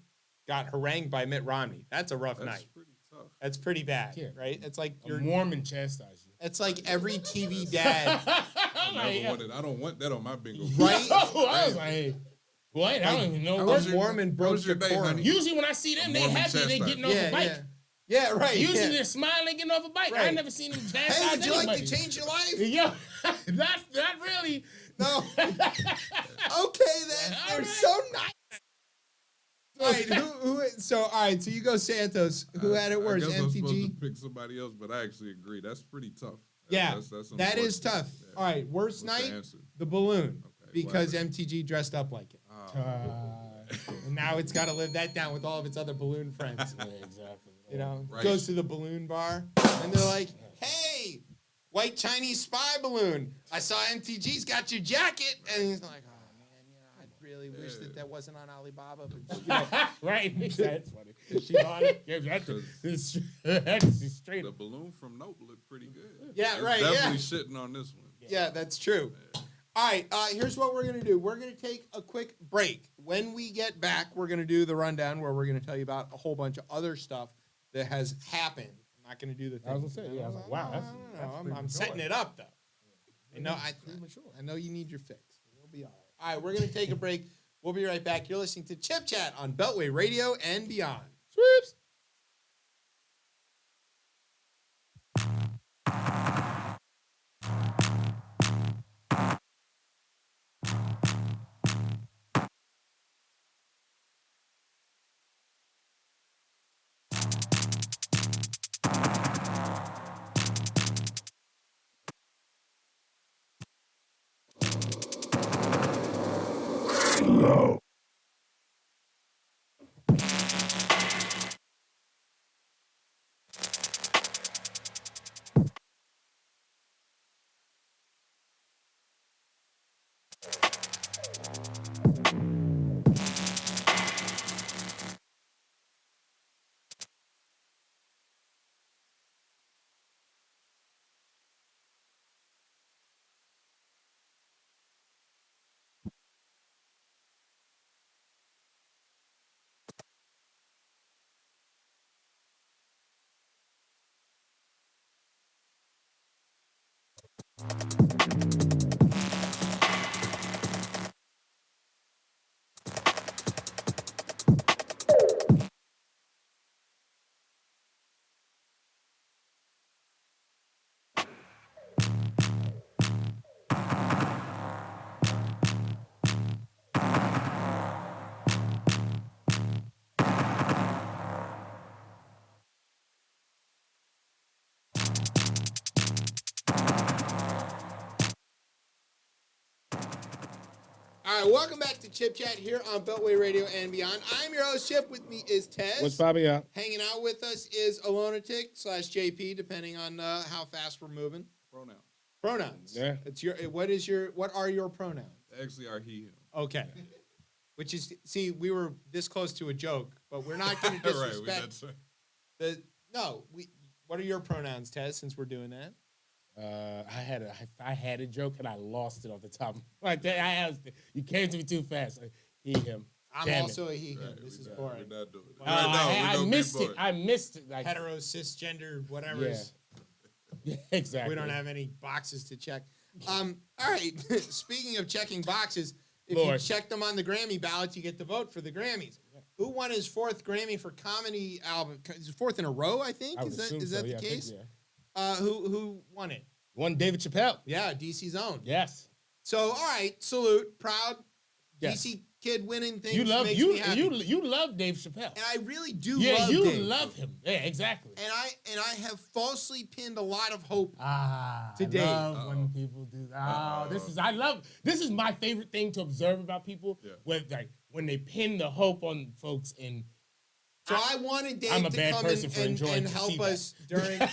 Got harangued by Mitt Romney. That's a rough That's night. pretty tough. That's pretty bad, Yeah. right? It's like A Mormon chastise you. it's like every TV dad, I don't want that on my bingo. right? I was like, hey, boy, I don't even know How what. was your- Mormon how broke was your the day, cord. honey? Usually when I see them, they Mormon happy they chastise. getting off a bike. Yeah, right. Usually yeah. they're smiling getting off a bike. I Right. never seen them Hey, chastise would you like anybody. to change your life? Yo, not really. No. Okay, then. All They're right. so nice. All right, all right, so you go Santos. Who had it worse, I guess I'm supposed MTG? to pick somebody else, but I actually agree. That's pretty tough. Yeah, that's that is unfortunate. tough. Yeah. All right, worst What's the night, answer? the balloon, Okay, because whatever. MTG dressed up like it. And now it's got to live that down with all of its other balloon friends. Yeah, exactly. You know, Right. goes to the balloon bar, and they're like, "Hey, white Chinese spy balloon, I saw MTG's got your jacket," and he's like, "Oh man, you know, I really wish that wasn't on Alibaba, but you know, Right? That's funny. She on it. Yeah, that's straight The up. balloon from Nope looked pretty good. Yeah, It's right, yeah. Definitely shitting on this one. yeah, that's true." All right, here's what we're gonna do. We're gonna take a quick break. When we get back, we're gonna do the rundown where we're gonna tell you about a whole bunch of other stuff that has happened. I'm not gonna do the thing. I was gonna say, yeah, I was like, wow, that's I'm premature. setting it up though. I know you need your fix. We'll be all right. All right, we're gonna take a break. We'll be right back. You're listening to Chip Chat on Beltway Radio and beyond. Sweeps. All right, welcome back to Chip Chat here on Beltway Radio and beyond. I'm your host, Chip. With me is Tez. What's popping out? Hanging out with us is Alonatic/JP, depending on how fast we're moving. Pronouns. Yeah. It's what are your pronouns? Actually, are he him? Okay. Which is, see, we were this close to a joke, but we're not going to disrespect what are your pronouns, Tez, since we're doing that? I had a joke and I lost it off the top. Like that, you came to me too fast. Like, he, him. I'm Damn also a he, him. Right, This is we're boring. not doing it. I missed it. I missed it. Like, Hetero, cisgender, whatever. Yeah. Yeah, exactly. We don't have any boxes to check. All right. Speaking of checking boxes, if Lord. you check them on the Grammy ballot, you get to vote for the Grammys. Who won his 4th Grammy for comedy album? Is it 4th in a row? I think. I would assume Is so, that the yeah, I think, case? yeah. Who won it? One David Chappelle. Yeah, DC's own. Yes. So all right, salute, proud Yes. DC kid winning things. You love makes me happy. you love Dave Chappelle. And I really do Yeah, love you Dave. love him. Yeah, exactly. And I have falsely pinned a lot of hope. Ah, To Dave. I love when people do that. Oh, this is my favorite thing to observe about people. Yeah. When they pin the hope on folks and So I wanted Dave I'm a to bad come person for and enjoying to help see us that.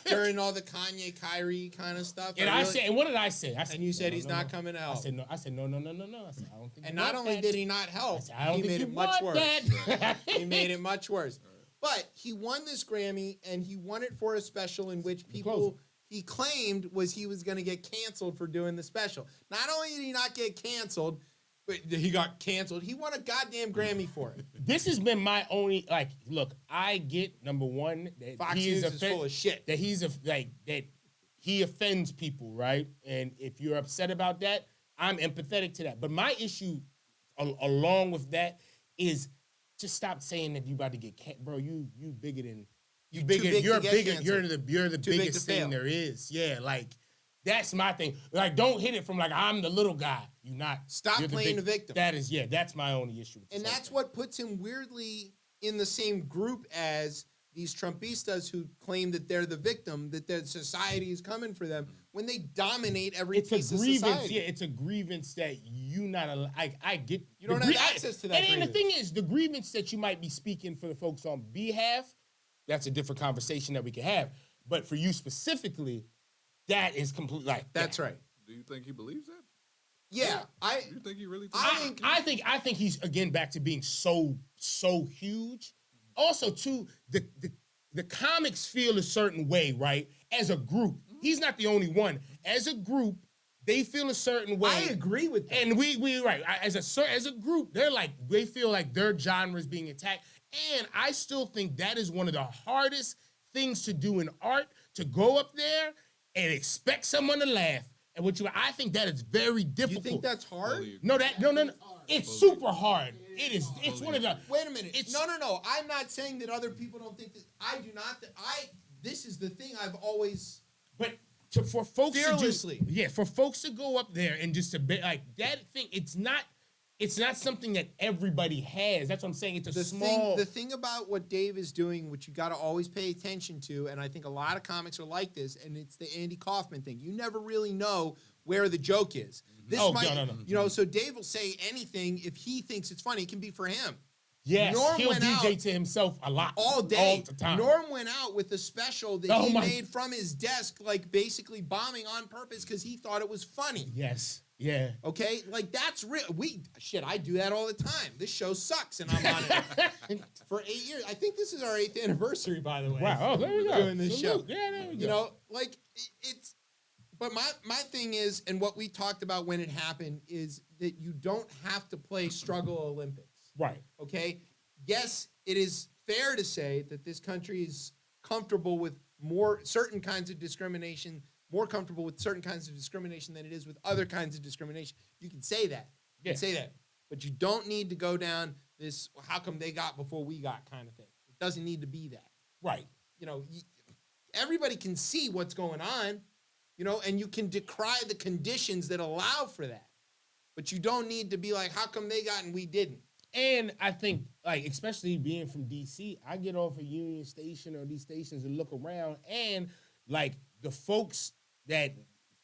during all the Kanye, Kyrie kind of stuff. and I said, and what did I say? I said, and you said no, he's no, not no. coming to I help. said no. I said no. I said I don't think. And you not want only that. did he not I help, said, I don't he think made you it much want worse. that. He made it much worse. But he won this Grammy, and he won it for a special in which people he claimed he was going to get canceled for doing the special. Not only did he not get canceled, but he got canceled. He won a goddamn Grammy for it. This has been my only look. I get number one that Fox he News is is full of shit. that that he offends people, right? And if you're upset about that, I'm empathetic to that. But my issue, along with that, is just stop saying that you about to get bro. You bigger than You're too big You're to get bigger. canceled. You're the Too big biggest to fail. thing there is. Yeah, that's my thing. Don't hit it from I'm the little guy. You're not. Stop you're playing the victim. That's my only issue with this And whole that's thing. what puts him weirdly in the same group as these Trumpistas who claim that they're the victim, that their society is coming for them when they dominate every It's piece a of grievance. society. Yeah, it's a grievance that you not. I get. You don't have access to that And the grievance. thing is, the grievance that you might be speaking for the folks on behalf, that's a different conversation that we can have. But for you specifically, that is completely That's right. Do you think he believes that? Yeah, Do you think he really thinks I think he's again back to being so huge. Also, too, the comics feel a certain way, right? As a group, he's not the only one. As a group, they feel a certain way. I agree with that. And we right as a group, they feel like their genre is being attacked. And I still think that is one of the hardest things to do in art, to go up there and expect someone to laugh. And I think that is very You difficult. think that's hard? No. It's super hard. It is. It's one of the. Wait a minute. It's- No. I'm not saying that other people don't think that. I do not. This is the thing I've always. But for folks Fearlessly. to for folks to go up there and just to be that thing, it's not something that everybody has. That's what I'm saying. It's a small. The thing about what Dave is doing, which you got to always pay attention to, and I think a lot of comics are like this, and it's the Andy Kaufman thing. You never really know where the joke is. This Oh, might, no. you know, so Dave will say anything if he thinks it's funny. It can be for him. Yes, Norm he'll went DJ out to himself a lot, all day. all the time. Norm went out with a special that Oh he my- made from his desk, basically bombing on purpose because he thought it was funny. Yes, yeah. Okay, that's real. I do that all the time. This show sucks, and I'm on it for 8 years. I think this is our 8th anniversary, by the way. Wow. Oh, there we go. Doing this Salute. show. Yeah, there we go. You know, it's. But my thing is, and what we talked about when it happened is that you don't have to play Struggle Olympics. Right. Okay. Yes, it is fair to say that this country is comfortable with certain kinds of discrimination, more comfortable with certain kinds of discrimination than it is with other kinds of discrimination. You can say that. You can say that. But you don't need to go down this, how come they got before we got kind of thing. It doesn't need to be that. Right. You know, everybody can see what's going on, you know, and you can decry the conditions that allow for that. But you don't need to be like, how come they got and we didn't? And I think, especially being from DC, I get off a Union Station or these stations and look around, and the folks that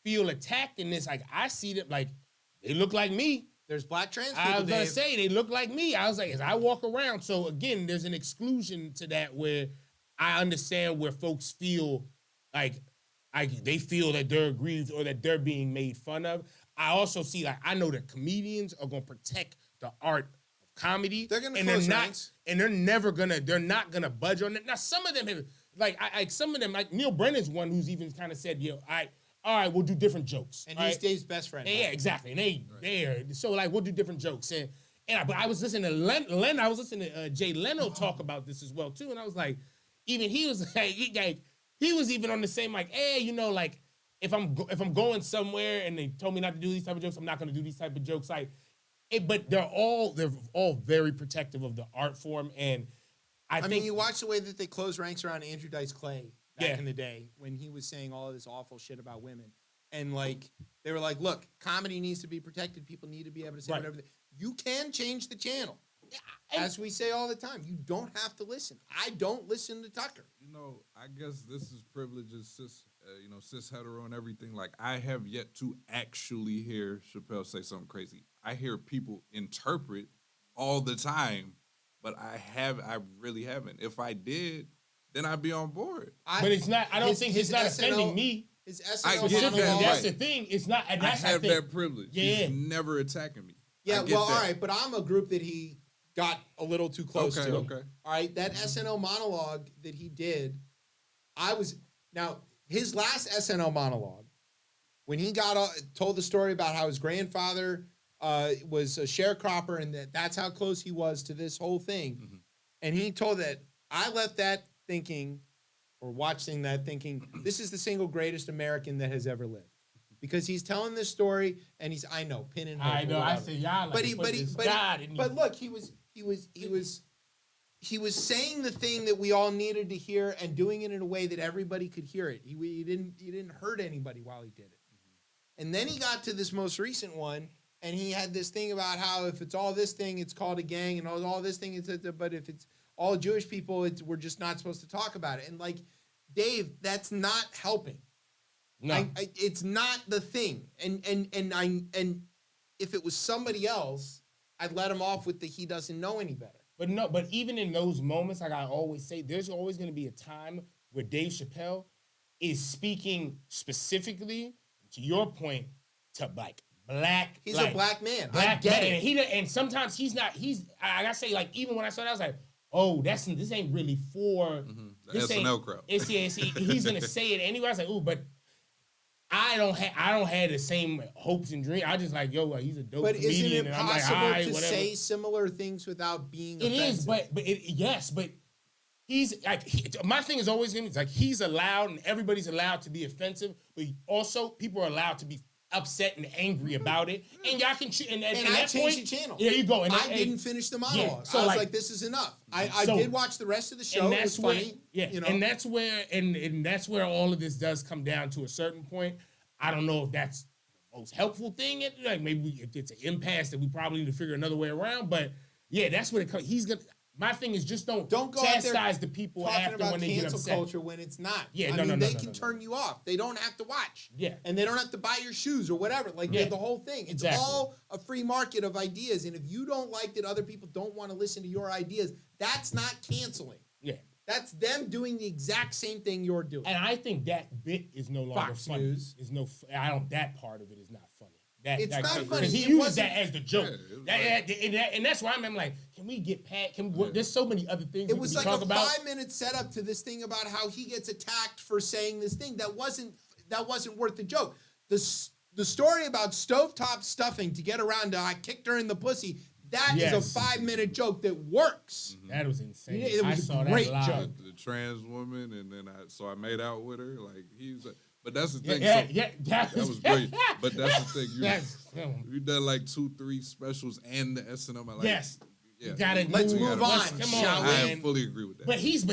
feel attacked in this, I see them they look like me. There's black trans people, I was gonna Dave. say they look like me. I was like, as I walk around. So again, there's an exclusion to that where I understand where folks feel they feel that they're aggrieved or that they're being made fun of. I also see I know that comedians are gonna protect the art of comedy. They're gonna and close they're ranks. not, and they're not gonna budge on it. Now some of them have some of them Neil Brennan's one who's even kind of said, all right, we'll do different jokes. And all he's right? Dave's best friend. Yeah, exactly. And they're so we'll do different jokes. But I was listening to I was listening to Jay Leno talk about this as well too, and I was like, even he was he was even on the same if I'm going somewhere and they told me not to do these type of jokes, I'm not going to do these type of jokes. But they're all very protective of the art form, and I think mean, you watch the way that they close ranks around Andrew Dice Clay back Yeah. in the day when he was saying all of this awful shit about women. And like they were like, look, comedy needs to be protected. People need to be able to say Right. whatever. You can change the channel. and- As we say all the time, you don't have to listen. I don't listen to Tucker. You know, I guess this is privilege as cis hetero and everything. Like, I have yet to actually hear Chappelle say something crazy. I hear people interpret all the time, but I really haven't. If I did, then I'd be on board. but it's not. I don't think his it's not SNL offending me. His I SNL get that, monologue. That's right. the thing. It's not. And I that's have think, that privilege. Yeah. He's never attacking me. Yeah, I get well, that. all right, but I'm a group that he got a little too close Okay, to. okay. All right, that SNL monologue that he did, his last SNL monologue, when he told the story about how his grandfather was a sharecropper and that's how close he was to this whole thing, Mm-hmm. and he told that, I left that thinking, or watching that thinking, this is the single greatest American that has ever lived. Because he's telling this story, and I know, pin and hook. I know. or I whatever. say y'all like But look, he was saying the thing that we all needed to hear and doing it in a way that everybody could hear it. He didn't hurt anybody while he did it. And then he got to this most recent one, and he had this thing about how if it's all this thing, it's called a gang, and all this thing, but if it's all Jewish people, we're just not supposed to talk about it. And like, Dave, that's not helping. No. It's not the thing. And if it was somebody else, I'd let him off with he doesn't know any better. But even in those moments, like I always say, there's always going to be a time where Dave Chappelle is speaking specifically, to your point, to like black. He's like, a black man. I Black get man. it. And sometimes he's not. I gotta say, like even when I saw that, I was like, oh, this ain't really for The this ain't- SNL crowd. He's gonna say it anyway. I was like, ooh, but I don't have the same hopes and dreams. I just like, yo, he's a dope But isn't comedian, it and I'm like, possible all right, to whatever. say similar things without being It offensive? is, but he's like, my thing is always gonna be like he's allowed and everybody's allowed to be offensive, but also people are allowed to be upset and angry about it, and y'all can and And I that changed point, the channel. There you go. And I didn't finish the monologue. so I was like- like, this is enough. I So- did watch the rest of the show. and It was that's where, funny. yeah, You know? and that's where, and that's where all of this does come down to a certain point. I don't know if that's the most helpful thing. Like maybe if it's an impasse that we probably need to figure another way around. But yeah, that's what it comes. He's gonna. My thing is just don't Don't go out there chastise the people talking after about when they get cancel upset. culture when it's not. Yeah, I no, mean, no, they no, can no, turn you off. They don't have to watch. Yeah. And they don't have to buy your shoes or whatever. Like Yeah. the whole thing. It's Exactly. all a free market of ideas. And if you don't like that other people don't want to listen to your ideas, that's not canceling. Yeah. That's them doing the exact same thing you're doing. And I think that bit is no longer Fox funny. News. Is no. That part of it is not funny. It's not funny. because he It uses wasn't- that as the joke. Yeah, it was And that's why I'm like, can we get past? There's so many other things It we was can like talk a about. 5-minute setup to this thing about how he gets attacked for saying this thing that wasn't worth the joke. The story about stovetop stuffing to get around to I kicked her in the pussy. That is Yes. a 5-minute joke that works. That was insane. Yeah, it was I a saw great that live. joke. The trans woman, and then I made out with her. Like but that's the thing. Yeah, That was brilliant. But that's the thing. Yes. You done like 2-3 specials and the SNL. Like, Yes. Yeah. You gotta Let's move move Let's- on, Come shall on, we? I man. fully agree with that. But he's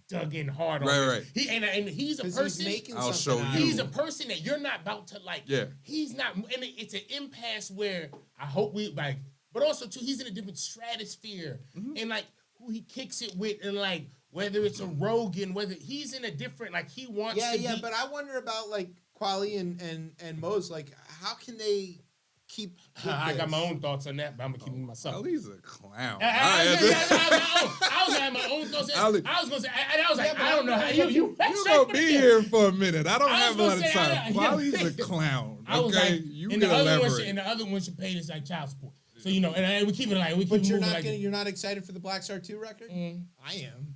dug in hard on Right, this. right. And he's a 'Cause person. he's making I'll something show out of you. He's it. a person that you're not about to like. Yeah. He's not, and it's an impasse where I hope we like, but also too, he's in a different stratosphere, and like who he kicks it with, and like whether it's a Rogan, whether he's in a different, like he wants. Yeah, to yeah, be, but I wonder about like Quali and Mose. Like, how can they keep? with I got this? my own thoughts on that, but I'm gonna keep it to myself. Ali's a clown. I was having my own thoughts. Ali- I was gonna say, and I was like, Yeah, but I don't know how you. You gonna be here for a minute. I don't I was have a lot gonna of say, time. yeah. Quali's a clown. I was Okay, like, you and can the other one, elaborate. and the other one should pay this like child support. So you know, and we keep it like we keep But you're moving not like. you're not excited for the Black Star 2 record? I am.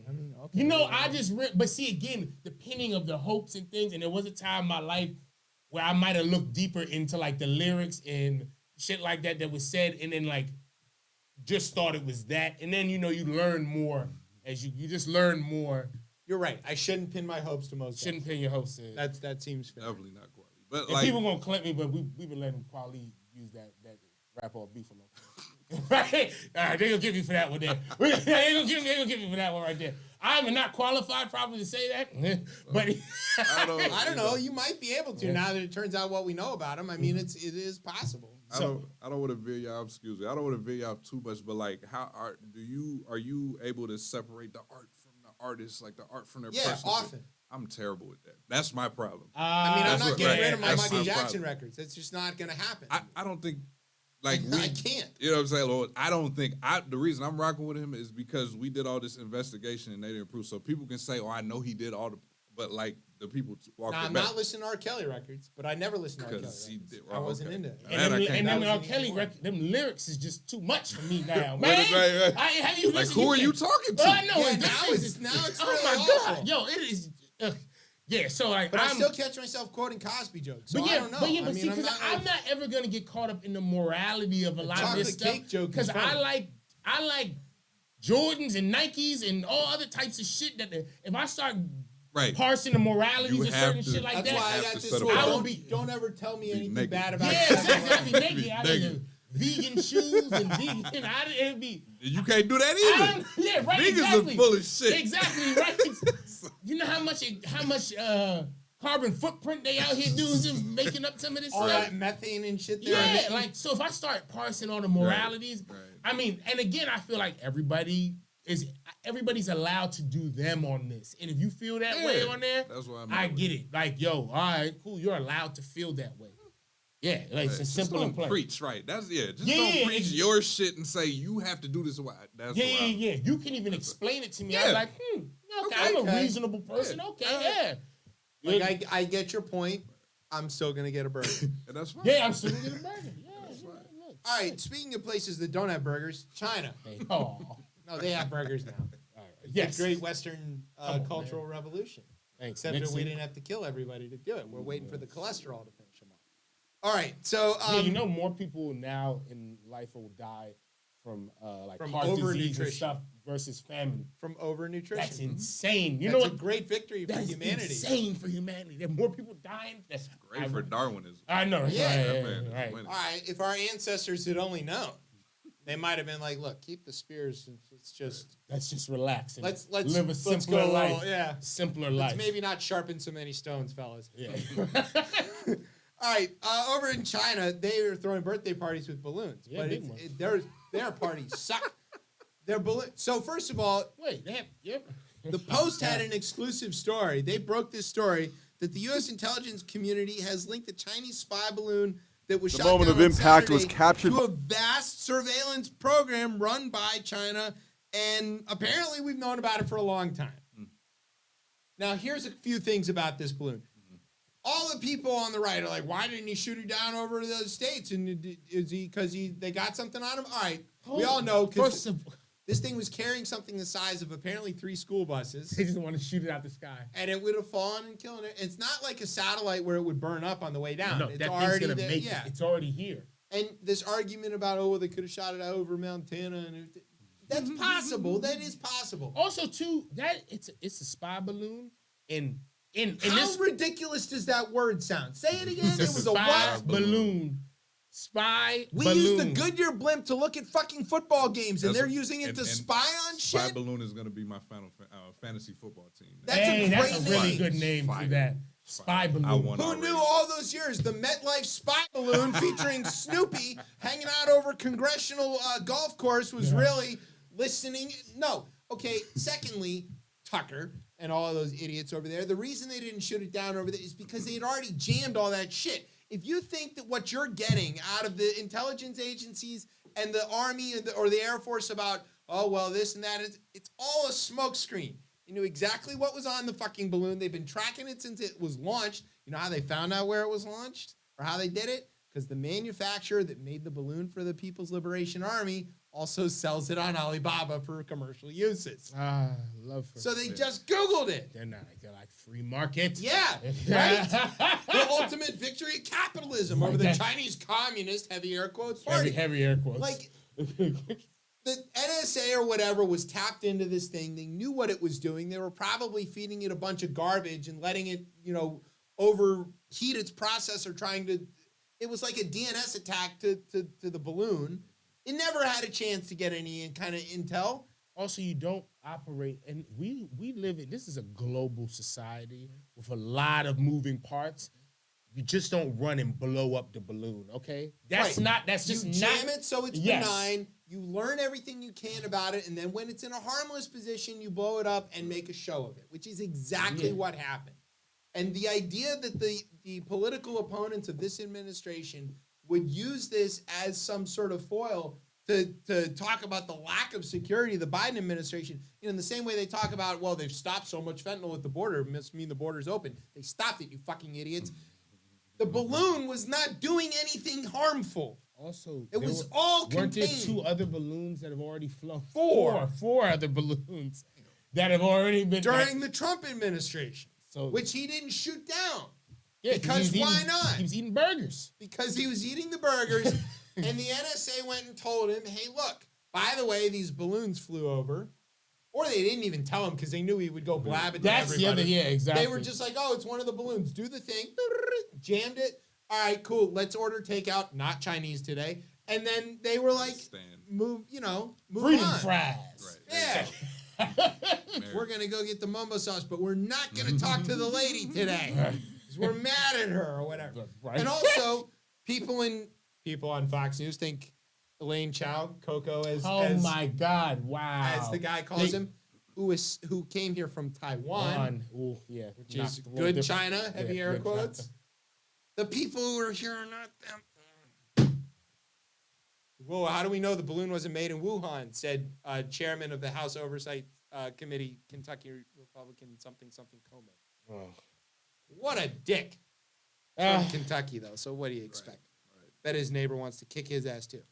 I mean, okay. You know, I just but see again the pinning of the hopes and things, and there was a time in my life where I might have looked deeper into like the lyrics and shit like that was said, and then like just thought it was that, and then you know you learn more as you just learn more. You're right. I shouldn't pin my hopes to Mose. Shouldn't pin your hopes in. That seems fair. Definitely not Quali. But And like, people gonna claim me, but we've been letting Quali use use that rap off beef alone. Right? All right, they gonna give you for that one there. They gonna give you for that one right there. I'm not qualified probably to say that, but I don't know. You might be able to now that it turns out what we know about him. I mean, it is possible. I don't want to veer y'all. Excuse me. I don't want to veer y'all too much, but like, are you able to separate the art from the artist, like the art from their personal? Yeah, often. I'm terrible with that. That's my problem. I mean, I'm not getting rid of my that's Michael my Jackson problem. records. It's just not going to happen. I don't think. Like I can't. You know what I'm saying, Lord? I don't think the reason I'm rocking with him is because we did all this investigation and they didn't prove. So people can say, "Oh, I know he did all the," but like the people walking back. I'm not listening to R. Kelly records, but I never listened to R. Kelly records. I wasn't into it. And then R. Kelly records, them lyrics is just too much for me now, man. Right. Have you like, who are you talking to? I know. Yeah, now it's oh really my awful. God, yo, it is. Yeah, so like, but I still catch myself quoting Cosby jokes. So I don't know. But see, because I'm not ever gonna get caught up in the morality of a lot of this stuff. Because I like Jordans and Nikes and all other types of shit that if I start parsing the moralities of certain shit like that, that's why I got this rule. I will be. Don't ever tell me anything bad about. Yeah, exactly. I'd be naked. I didn't vegan shoes and vegan. It'd be. You can't do that either. Yeah, right. Vegans exactly. are full of shit. Exactly, right. You know how much carbon footprint they out here doing and making up some of this all stuff? That methane and shit there. Yeah, like, so if I start parsing all the moralities, I mean, and again, I feel like everybody's allowed to do them on this. And if you feel that way on there, that's why I get it. Like, yo, all right, cool, you're allowed to feel that way. Yeah, like it's simple and plain. Preach, right? Just don't preach your shit and say you have to do this. That's yeah. You can even explain it to me. I'm like, okay, I'm a reasonable person. Okay, yeah. Like I get your point. I'm still gonna get a burger. And that's fine. Yeah, I'm still gonna get a burger. Yeah, that's right. All right. Speaking of places that don't have burgers, China. Oh, no, they have burgers now. All right. Yes, the great Western cultural revolution. Thanks. Except that we didn't have to kill everybody to do it. We're waiting for the cholesterol to finish them off. All right, so more people now in life will die from from heart disease and overnutrition stuff versus famine. From overnutrition. That's insane. You That's know, a great victory for humanity. That's insane for humanity. There are more people dying. That's great for Darwinism. I know. Yeah. Right. All right, if our ancestors had only known, they might have been like, "Look, keep the spears. Let's just relax. And let's live a simpler life. Simpler life. Let's maybe not sharpen so many stones, fellas." Yeah. All right, over in China, they are throwing birthday parties with balloons, but their parties suck. Their balloon. So first of all, wait, they have the Post had an exclusive story. They broke this story that the U.S. intelligence community has linked the Chinese spy balloon that was shot moment down of on impact was Saturday captured to a vast surveillance program run by China, and apparently we've known about it for a long time. Now, here's a few things about this balloon. All the people on the right are like, why didn't he shoot it down over the States? And is he because they got something on him? All right, we all know because this thing was carrying something the size of apparently 3 school buses. They just want to shoot it out the sky. And it would have fallen and killed it. It's not like a satellite where it would burn up on the way down. No, it's that already thing's gonna make it. It's already here. And this argument about, they could have shot it out over Montana. And that's possible. That is possible. Also, too, that it's a spy balloon. How ridiculous does that word sound? Say it again. It was a what? Balloon. Spy we balloon. used the Goodyear blimp to look at fucking football games, and they're using it to spy on shit. Spy balloon is going to be my fantasy football team. That's a really good name for that. Spy balloon. Who knew all those years the MetLife spy balloon featuring Snoopy hanging out over congressional golf course was really listening? No. Okay. Secondly, Tucker and all of those idiots over there. The reason they didn't shoot it down over there is because they had already jammed all that shit. If you think that what you're getting out of the intelligence agencies and the Army or the Air Force about, this and that, it's all a smokescreen. You knew exactly what was on the fucking balloon. They've been tracking it since it was launched. You know how they found out where it was launched or how they did it? Because the manufacturer that made the balloon for the People's Liberation Army also sells it on Alibaba for commercial uses. So they just Googled it. They're like free market. Yeah, right? The ultimate victory of capitalism over the Chinese communist, heavy air quotes, party. Heavy air quotes. Like, the NSA or whatever was tapped into this thing. They knew what it was doing. They were probably feeding it a bunch of garbage and letting it, overheat its processor, trying to... it was like a DNS attack to the balloon. It never had a chance to get any kind of intel. Also, you don't operate, and we live in, this is a global society with a lot of moving parts. You just don't run and blow up the balloon, okay? That's just you not. jam it so it's benign. You learn everything you can about it, and then when it's in a harmless position, you blow it up and make a show of it, which is exactly what happened. And the idea that the political opponents of this administration would use this as some sort of foil to talk about the lack of security of the Biden administration, in the same way they talk about, well, they've stopped so much fentanyl at the border, it must mean the border's open. They stopped it, you fucking idiots. The balloon was not doing anything harmful. Also, it was all contained. Weren't there 2 other balloons that have already flown? Four other balloons that have already been during the Trump administration, so, which he didn't shoot down. Yeah, because why not? He was eating burgers. Because he was eating the burgers, and the NSA went and told him, hey, look, by the way, these balloons flew over. Or they didn't even tell him because they knew he would go blab it to everybody. Exactly. They were just like, oh, it's one of the balloons. Do the thing. Jammed it. All right, cool. Let's order takeout. Not Chinese today. And then they were like, move Freedom on. fries. Right. Yeah. We're going to go get the mumbo sauce, but we're not going to talk to the lady today. Because we're mad at her or whatever. Right. And also, people on Fox News think Elaine Chao, Coco, as my God, wow. as the guy calls him, who came here from Taiwan, Ooh, yeah, which is good China, heavy air quotes. China. The people who are here are not them. Well, how do we know the balloon wasn't made in Wuhan? Said chairman of the House Oversight Committee, Kentucky Republican something Coleman. Oh. What a dick. From Kentucky, though, so what do you expect? Right. Bet his neighbor wants to kick his ass, too.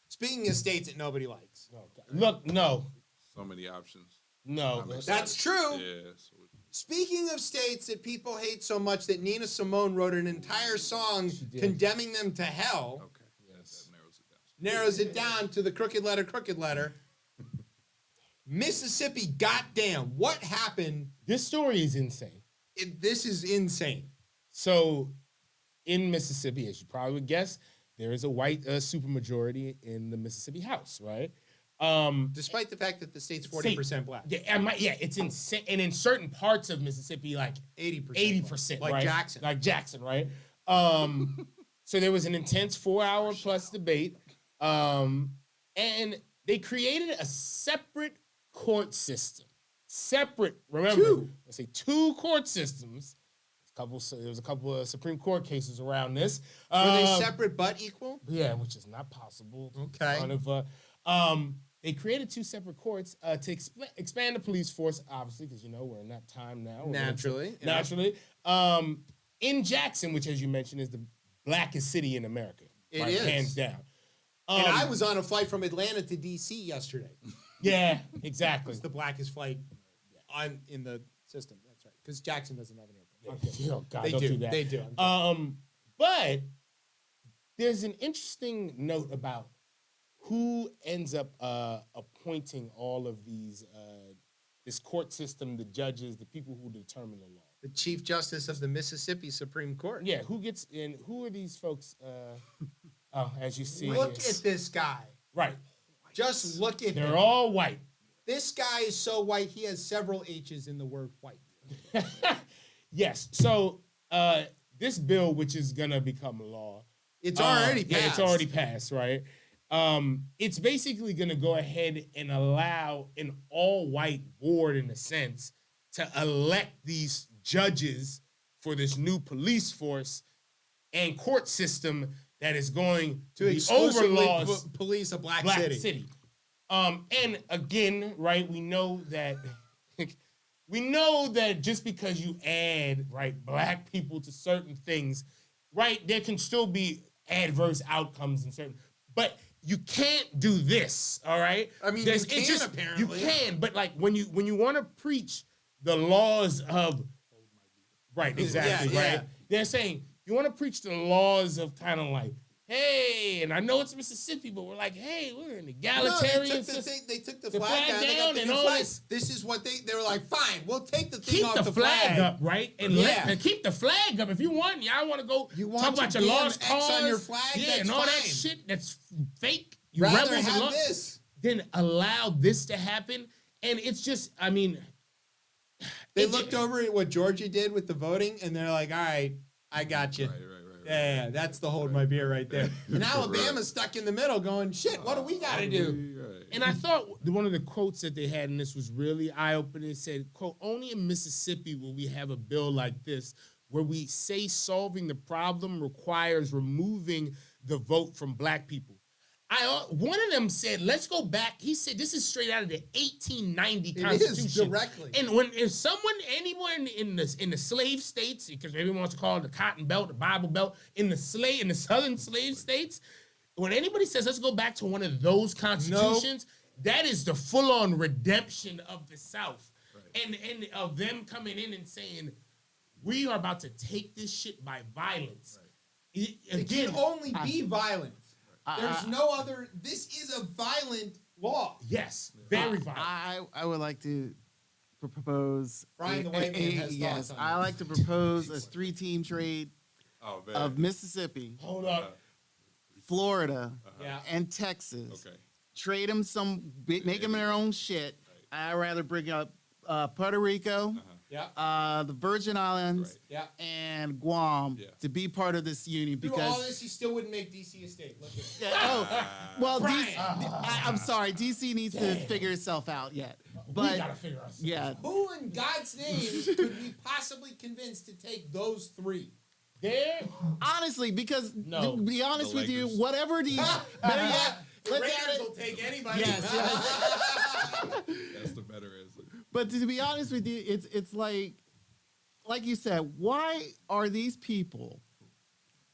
Speaking of states that nobody likes. Look, no. So many options. No. That's true. Yeah. Speaking of states that people hate so much that Nina Simone wrote an entire song condemning them to hell. Okay. Yes. That narrows it down. Narrows it down to the crooked letter. Mississippi, goddamn. What happened? This story is insane. This is insane. So, in Mississippi, as you probably would guess, there is a white supermajority in the Mississippi House, right? Despite the fact that the state's 40% black. Yeah, it's insane. And in certain parts of Mississippi, like 80%. 80%, like right? Jackson. Like Jackson, right? So there was an intense 4-hour plus debate. And they created a separate court system. Remember, let's say 2 court systems. There was a couple of Supreme Court cases around this. Were they separate but equal? Yeah, which is not possible. Okay. They created 2 separate courts to expand the police force, obviously, because we're in that time now. Naturally. In Jackson, which, as you mentioned, is the blackest city in America. It is. Hands down. And I was on a flight from Atlanta to D.C. yesterday. Yeah, exactly. It's the blackest flight in the system. That's right. Because Jackson doesn't have an airport. Oh, God, They don't do. do that. They do. But there's an interesting note about who ends up appointing all of these, this court system, the judges, the people who determine the law. The Chief Justice of the Mississippi Supreme Court. Yeah, who gets in? Who are these folks? As you see, look at this guy. Right. Just look at him. They're all white. This guy is so white, he has several H's in the word white. Yes. So this bill, which is gonna become law, it's already passed. Yeah, it's already passed, right? It's basically gonna go ahead and allow an all-white board, in a sense, to elect these judges for this new police force and court system that is going to be exclusively overlaws police a black city. And again, right, we know that just because you add, right, black people to certain things, right, there can still be adverse outcomes in certain, but you can't do this, all right? I mean, apparently. You can, but like when you want to preach the laws of, right, exactly, yeah, right? Yeah. They're saying, you want to preach the laws of kind of like, hey, and I know it's Mississippi, but we're like, hey, we're in No, egalitarian they system. took the the flag flag down. They got down the and new all flag. this. This is what they were like. Fine, we'll take the thing Keep off the flag up, right? And Yeah. keep the flag up. If you want, y'all want to go You want talk about your your damn lost X cause on your flag? yeah, That's and all that fine. shit that's fake. You Rather rebels and have lost. this. Then allow this to happen, and it's just, I mean, They looked over at what Georgia did with the voting, and they're like, all right, I got you. Right. Yeah, that's the hold my beer right there. And Alabama's stuck in the middle going, shit, what do we got to do? And I thought one of the quotes that they had in this was really eye-opening. It said, quote, only in Mississippi will we have a bill like this where we say solving the problem requires removing the vote from black people. One of them said, let's go back. He said, this is straight out of the 1890 Constitution. It is directly. And if anyone in the slave states, because maybe wants to call it the Cotton Belt, the Bible Belt, in the southern slave states, when anybody says, let's go back to one of those constitutions, that is the full-on redemption of the South. Right. And of them coming in and saying, we are about to take this shit by violence. Right. It can only be violence. There's no other. This is a violent law. Yes, very violent. I would like to propose. Brian the White Man has yes, thoughts on I this. like to propose a 3-team trade man. of Mississippi, Hold up. Florida, Yeah. and Texas. Okay. Trade them make them their own shit. I'd rather bring up Puerto Rico, Yeah. the Virgin Islands, Yeah. and Guam Yeah. to be part of this union Through because. all this, he still wouldn't make DC a state. Look at it. Yeah, well, Brian. I'm sorry. DC needs to figure itself out yet. But we gotta figure out. yeah, Who in God's name could we possibly convince to take those three? There. honestly, because No. to be honest The with you, Lakers. whatever these, better yet, The let's Raiders add will it. take anybody. Yes, That's the better answer. But to be honest with you, it's like you said, why are these people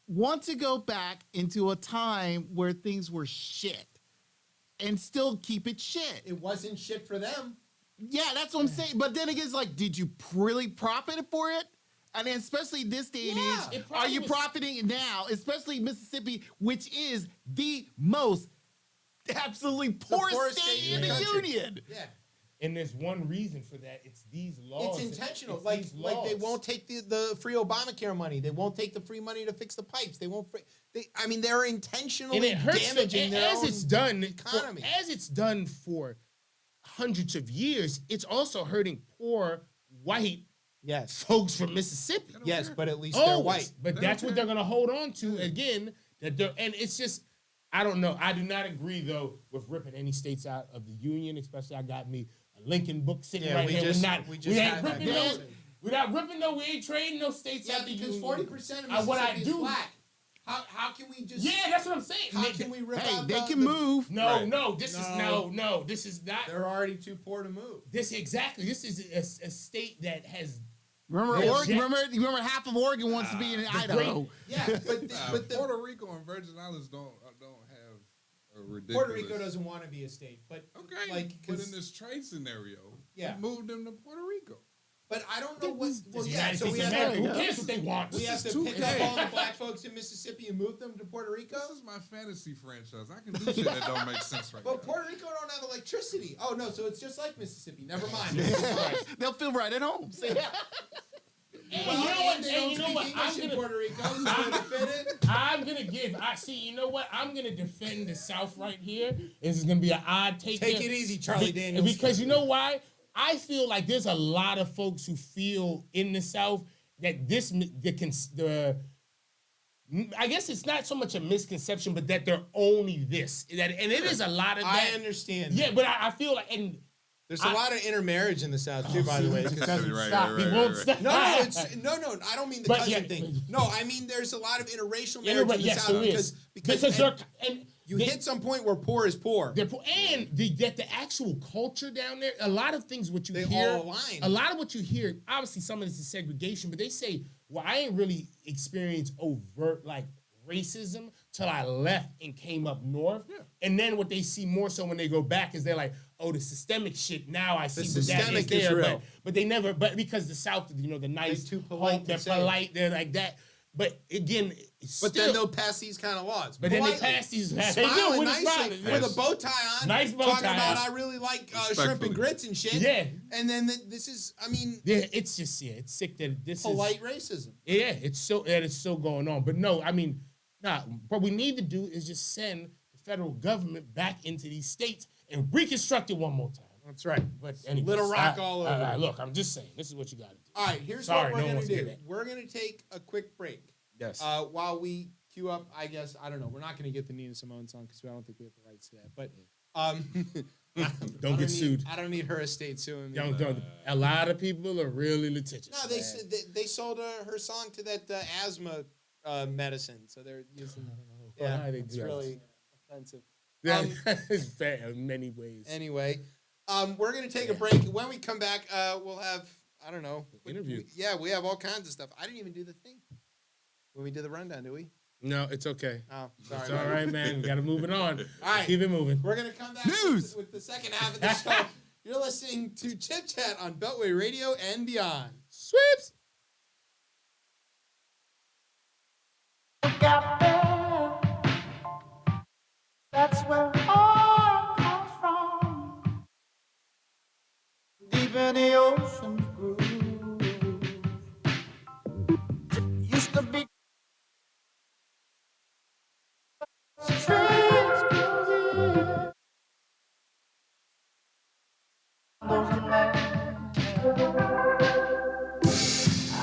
want to go back into a time where things were shit and still keep it shit? It wasn't shit for them. Yeah, that's what I'm saying. But then again, it's like, did you really profit for it? And then especially this day and Yeah, age, it probably are you was- profiting now? Especially Mississippi, which is the most absolutely poorest state in the country. union. Yeah. And there's one reason for that. It's these laws. It's intentional. It's Like these they laws. won't take the free Obamacare money. They won't take the free money to fix the pipes. They won't. They're intentionally and it hurts damaging their as own it's done economy. as it's done for hundreds of years. It's also hurting poor white Yes. folks from Mississippi. Yes, but at least they're Always. white. But that's what they're gonna hold on to again. And it's just, I don't know. I do not agree though with ripping any states out of the union. Especially, I got me a Lincoln book sitting Yeah, right we here. just- we we just ain't had that ripping no. conversation. We're not ripping no. We ain't trading no states Yeah, out the because union. 40% of What I Mississippi is do. black. How can we just? Yeah, that's what I'm saying. How can we rip Hey, out? they the- can the- move. No, Right. no. This is no. This is not. They're already too poor to move. This exactly. This is a state that has. Remember, Yeah. Oregon, remember half of Oregon wants to be in Idaho. Yeah, but Puerto Rico and Virgin Islands don't have a ridiculous. Puerto Rico doesn't want to be a state. But Okay, like, but 'cause- in this trade scenario, Yeah. move them to Puerto Rico. but I don't know what. Well, This yeah. United So we States of have America. to- Who cares what they want? we have is to pick 2K. up all the black folks in Mississippi and move them to Puerto Rico. This is my fantasy franchise. I can do shit that don't make sense right But now. Puerto Rico don't have electricity. Oh no, so it's just like Mississippi. Never mind. They'll feel right at home. So, yeah. And Well, you know what? they And don't you know speak what? English in Puerto Rico, so to fit in. I'm gonna give. I see. You know what? I'm gonna defend the South right here. This is gonna be an odd take. Take here. it easy, Charlie Daniels. Because you know why? I feel like there's a lot of folks who feel in the South that I guess it's not so much a misconception, but that they're only this. That and it is a lot of that. I understand. Yeah, but I feel like and There's a lot of intermarriage in the South too, by the way. 'cause- doesn't Right, stop. right, He right, won't right. stop. No, I don't mean the But cousin yeah, thing. No, I mean there's a lot of interracial Yeah, marriage but in the yes, South there is. because they're and you they- hit some point where poor is poor. They're and the actual culture down there, a lot of things what you They hear, all align. a lot of what you hear, obviously some of this is segregation, but they say, well, I ain't really experienced overt like racism till I left and came up north. Yeah. And then what they see more so when they go back is they're like, oh, the systemic shit, now I see what that is systemic is there. real. But they never, but because the South, you know, the nice, too polite to they're say. polite, they're like that. But again, it's But still, then they'll pass these kind of laws. But then they Politely. pass these. Smiling with a nicely smile. with a bow tie on. Nice bow talking tie about on. I really like shrimp Respectfully. and grits and shit. Yeah. And then this is, I mean, Yeah, it's just it's sick that this polite is racism. Yeah, it's still going on. But no, I mean, what we need to do is just send the federal government back into these states and reconstruct it one more time. That's right. But anyway, Little Rock all over. Look, I'm just saying, this is what you got to do. All right, here's Sorry, what no we're one going wants to to do. hear that. We're going to take a quick break. Yes. While we queue up, I guess, I don't know. We're not going to get the Nina Simone song because I don't think we have the rights to that. But Don't get sued. I don't need her estate suing me. Don't. A lot of people are really litigious. No, they sold her song to that asthma medicine, so they're using. Yeah, why they it's do that. really offensive. Yeah, it's fair in many ways. Anyway, we're gonna take a break. When we come back, we'll have I don't know Interview. We have all kinds of stuff. I didn't even do the thing when we did the rundown, did we? No, it's okay. Oh, sorry. It's all right, man. We got to move it on. All right. Keep it moving. We're gonna come back News! with the second half of the show. You're listening to Chip Chat on Beltway Radio and beyond. Sweeps. Look out there, that's where all comes from. Deep in the ocean's groove, used to be streams grow here. Those lands.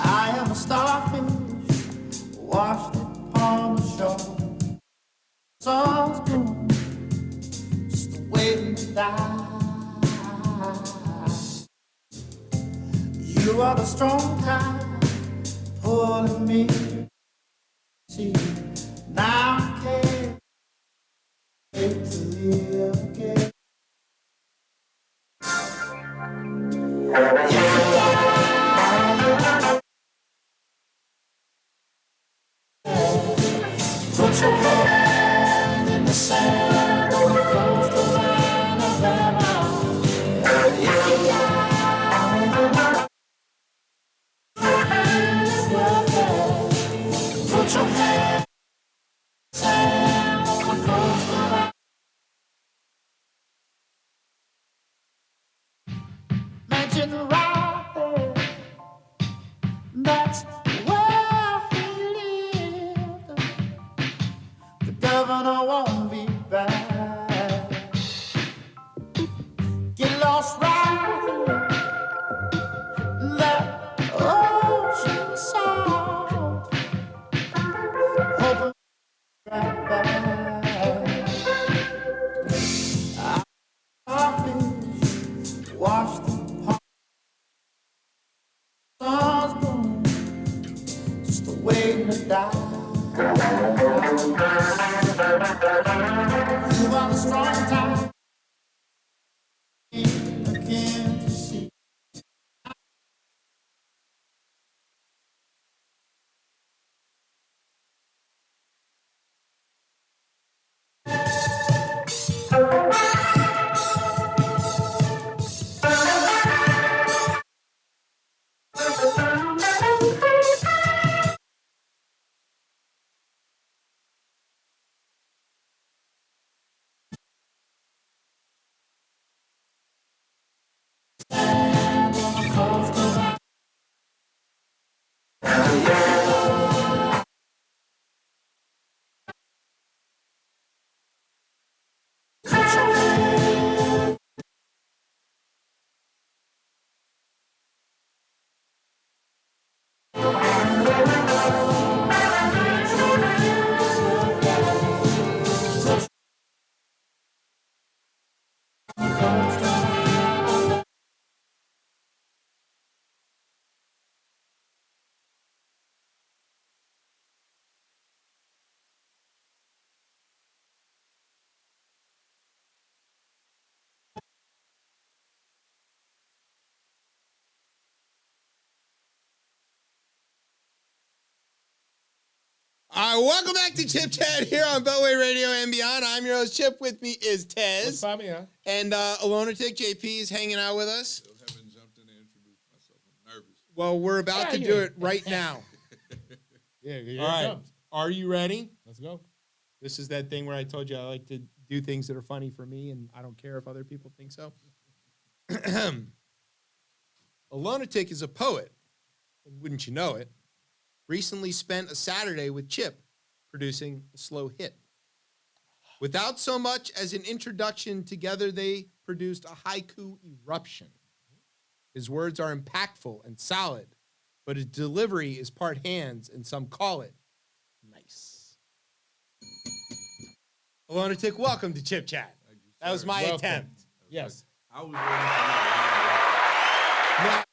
I am a starfish washed upon the shore. Sun's bloom, just waiting to die. You are the strong tide pulling me. See, now I can't wait to live again. Put your hand in the sand on the coastline of Vermont. If you die, it's worth it. Put your hand in the sand on the coastline. Imagine right there, that's where he lived. The governor won't be back. Get lost right here in that ocean salt. Hoping right back. Our fish washed upon sun's moon, just waiting to die. You are the strong tide. Again to see. All right, welcome back to Chip Chat here on Beltway Radio and beyond. I'm your host, Chip. With me is What's Tez. poppin', huh? And Lunatic JP is hanging out with us. Still haven't jumped in and introduced myself. I'm nervous. Well, we're about to do it right now. Yeah, here All it right. comes. Are you ready? Let's go. This is that thing where I told you I like to do things that are funny for me, and I don't care if other people think so. A lunatic is a poet, and wouldn't you know it, recently spent a Saturday with Chip producing a slow hit. Without so much as an introduction, together they produced a haiku eruption. His words are impactful and solid, but his delivery is part hands, and some call it nice. A lunatic, welcome to Chip Chat. Thank you, That was sir. my Welcome. attempt. Yes. I was waiting for you. Now,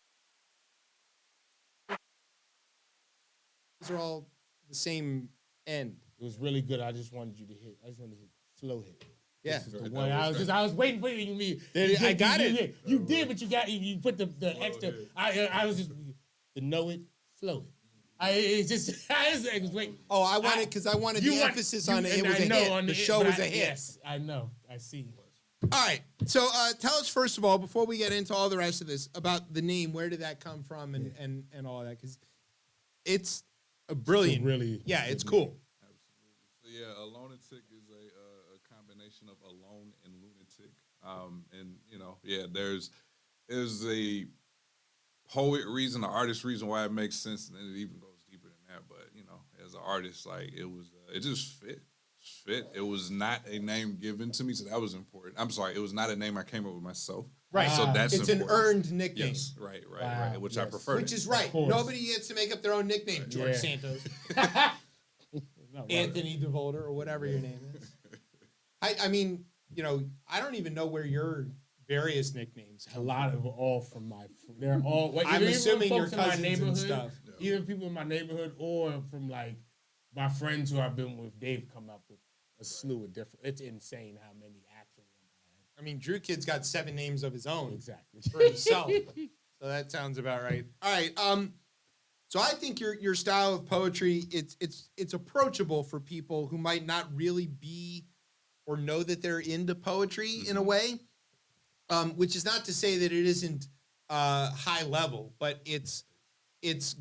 these are all the same end. It was really good. I just wanted you to hit. I just wanted to hit slow hit. Yeah. This is the That one. was I was waiting for you to me. I got it. You did, but you got you put the extra. hit. I was just the know it, slow it. I was waiting. Oh, I wanted because I wanted the emphasis on it. It was a hit. The show was a hit. Yes, I know. I see. All right. So tell us first of all, before we get into all the rest of this, about the name. Where did that come from, and all of that? Because it's a brilliant. Really. Yeah, it's cool. Absolutely. So yeah, a lunatic is a combination of alone and lunatic. And you know, yeah, there's a poet reason, an artist reason why it makes sense, and it even goes deeper than that. But you know, as an artist, like it was, it just fit. It was not a name given to me, so that was important. I'm sorry, it was not a name I came up with myself. Right. So that's it's important. an earned nickname. Yes. Right. Wow. Which I Yes. prefer. Which is right. course. Nobody gets to make up their own nickname. George Yeah. Santos, No, Anthony DeVolder, or whatever your name is. I mean, you know, I don't even know where your various nicknames A come lot of all from my. They're all. I'm either assuming from your folks in my cousins and neighborhood, stuff. Either people in my neighborhood or from like my friends who I've been with. They've come up with a slew of different. It's insane how many actual ones I I mean, Drew Kid's got 7 names of his own. have. Exactly. For himself. So that sounds about right. All right. So I think your style of poetry, it's approachable for people who might not really be or know that they're into poetry in a way. Which is not to say that it isn't high level, but it's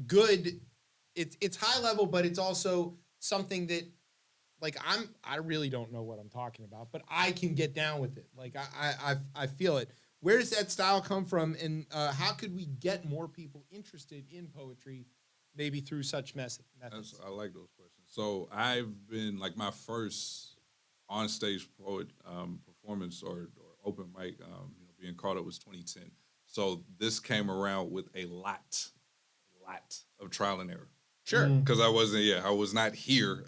good. It's high level, but it's also something that, like, I really don't know what I'm talking about, but I can get down with it. Like I feel it. Where does that style come from, and how could we get more people interested in poetry, maybe through such methods? I like those questions. So I've been like my first on stage poet performance or open mic, being called up was 2010. So this came around with a lot of trial and error. Sure. Because I was not here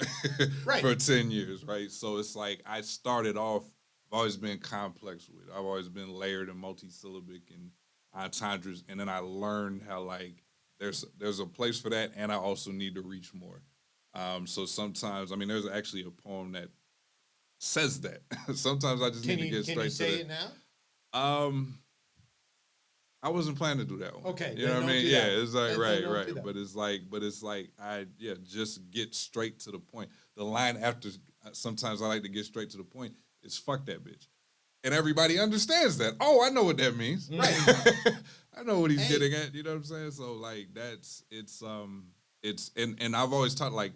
Right. for 10 years, right? So it's like I started off, I've always been complex with it. I've always been layered and multisyllabic and entendres, and then I learned how like there's a place for that, and I also need to reach more. So sometimes, I mean, there's actually a poem that says that. Sometimes I just need to get straight Can you to say that. it now? I wasn't planning to do that one. Okay, you then know what I don't mean? do Yeah, that. it's like Then right, don't do right. that. But it's like just get straight to the point. The line after, sometimes I like to get straight to the point, is "fuck that bitch," and everybody understands that. Oh, I know what that means. Right. I know what he's Hey. getting at. You know what I'm saying? So like and I've always taught like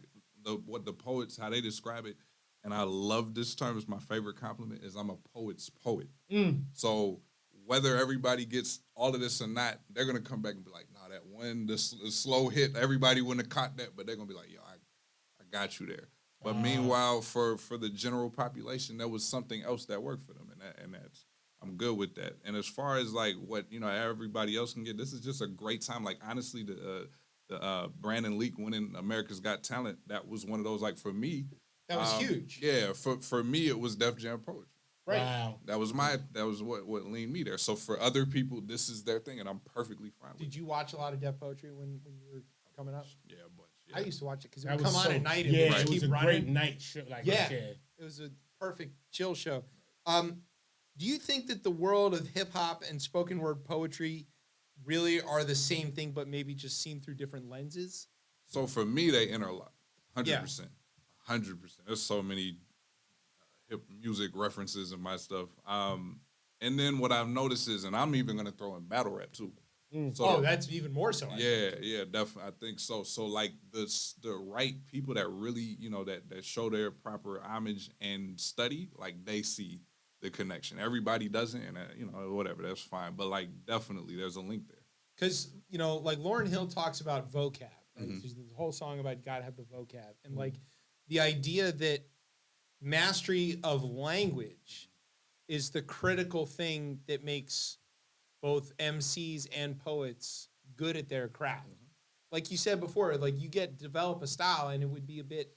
what the poets, how they describe it, and I love this term. It's my favorite compliment. Is I'm a poet's poet. So whether everybody gets all of this or not, they're gonna come back and be like, "Nah, that one, the slow hit, everybody wouldn't have caught that," but they're gonna be like, "Yo, I got you there." But meanwhile, for the general population, there was something else that worked for them, and that's I'm good with that. And as far as like what everybody else can get, this is just a great time. Like honestly, the Brandon Leak winning America's Got Talent, that was one of those, like for me, That was huge. Yeah, for me, it was Def Jam poetry. Right. Wow. That was what leaned me there. So for other people, this is their thing, and I'm perfectly fine with it. Did you watch a lot of Def Poetry when you were coming up? Yeah, a bunch. Yeah. I used to watch it because it That would was come on so- at night and yeah, it would it was keep a running. great night show. Like Yeah. It was a perfect chill show. Do you think that the world of hip hop and spoken word poetry really are the same thing, but maybe just seen through different lenses? So for me, they interlock, 100%, Yeah. 100%. There's so many hip music references in my stuff. And then what I've noticed is, and I'm even gonna throw in battle rap too. So that's even more so. I think. yeah, definitely. I think so. So like the right people that really, that show their proper homage and study, like they see the connection. Everybody doesn't, and whatever, that's fine. But like definitely, there's a link there. Because, like Lauryn Hill talks about vocab, right? There's the whole song about gotta have the vocab. And like the idea that mastery of language is the critical thing that makes both MCs and poets good at their craft. Like you said before, like you develop a style and it would be a bit,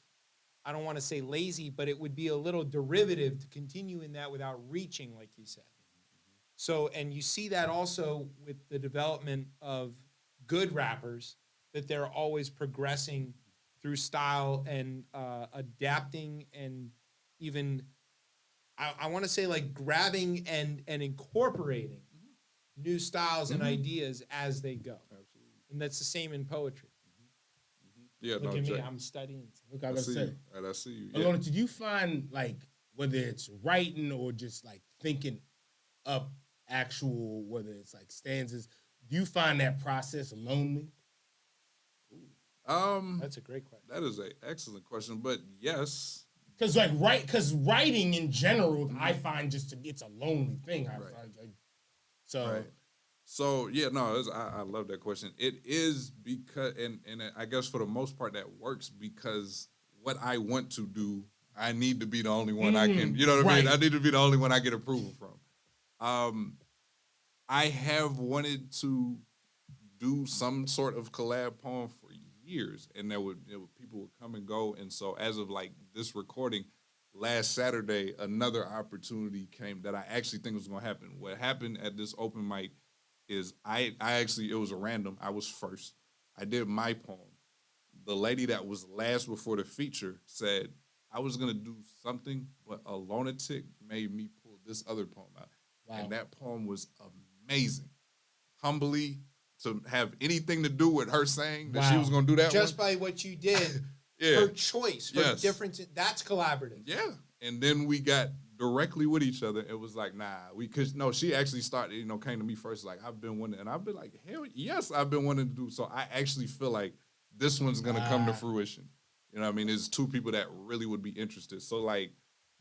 I don't want to say lazy, but it would be a little derivative to continue in that without reaching, like you said. So, and you see that also with the development of good rappers, that they're always progressing through style and adapting and even, I want to say like grabbing and incorporating new styles and ideas as they go. Absolutely. And that's the same in poetry. Yeah, Look at me, I'm studying. Look, I I was see say. you. I see you. Alona, did you find like whether it's writing or just like thinking up actual, whether it's like stanzas, do you find that process lonely? That's a great question. That is an excellent question, but yes. Because writing in general, I find it's a lonely thing. So yeah, no, I love that question. It is because, and I guess for the most part that works because what I want to do, I need to be the only one I can. You know what I mean? I need to be the only one I get approval from. I have wanted to do some sort of collab poem for years, and people would come and go. And so as of like this recording, last Saturday, another opportunity came that I actually think was going to happen. What happened at this open mic is I actually, it was a random. I was first. I did my poem. The lady that was last before the feature said I was going to do something, but a lunatic made me pull this other poem out. Wow. And that poem was amazing. Humbly, to have anything to do with her saying that she was going to do that just by what you did, her choice, her difference, that's collaborative. Yeah. And then we got directly with each other. It was like, she actually started, came to me first, like, I've been wanting, and I've been like, hell yes, I've been wanting to do. So I actually feel like this one's going to come to fruition. You know what I mean? There's two people that really would be interested. So like,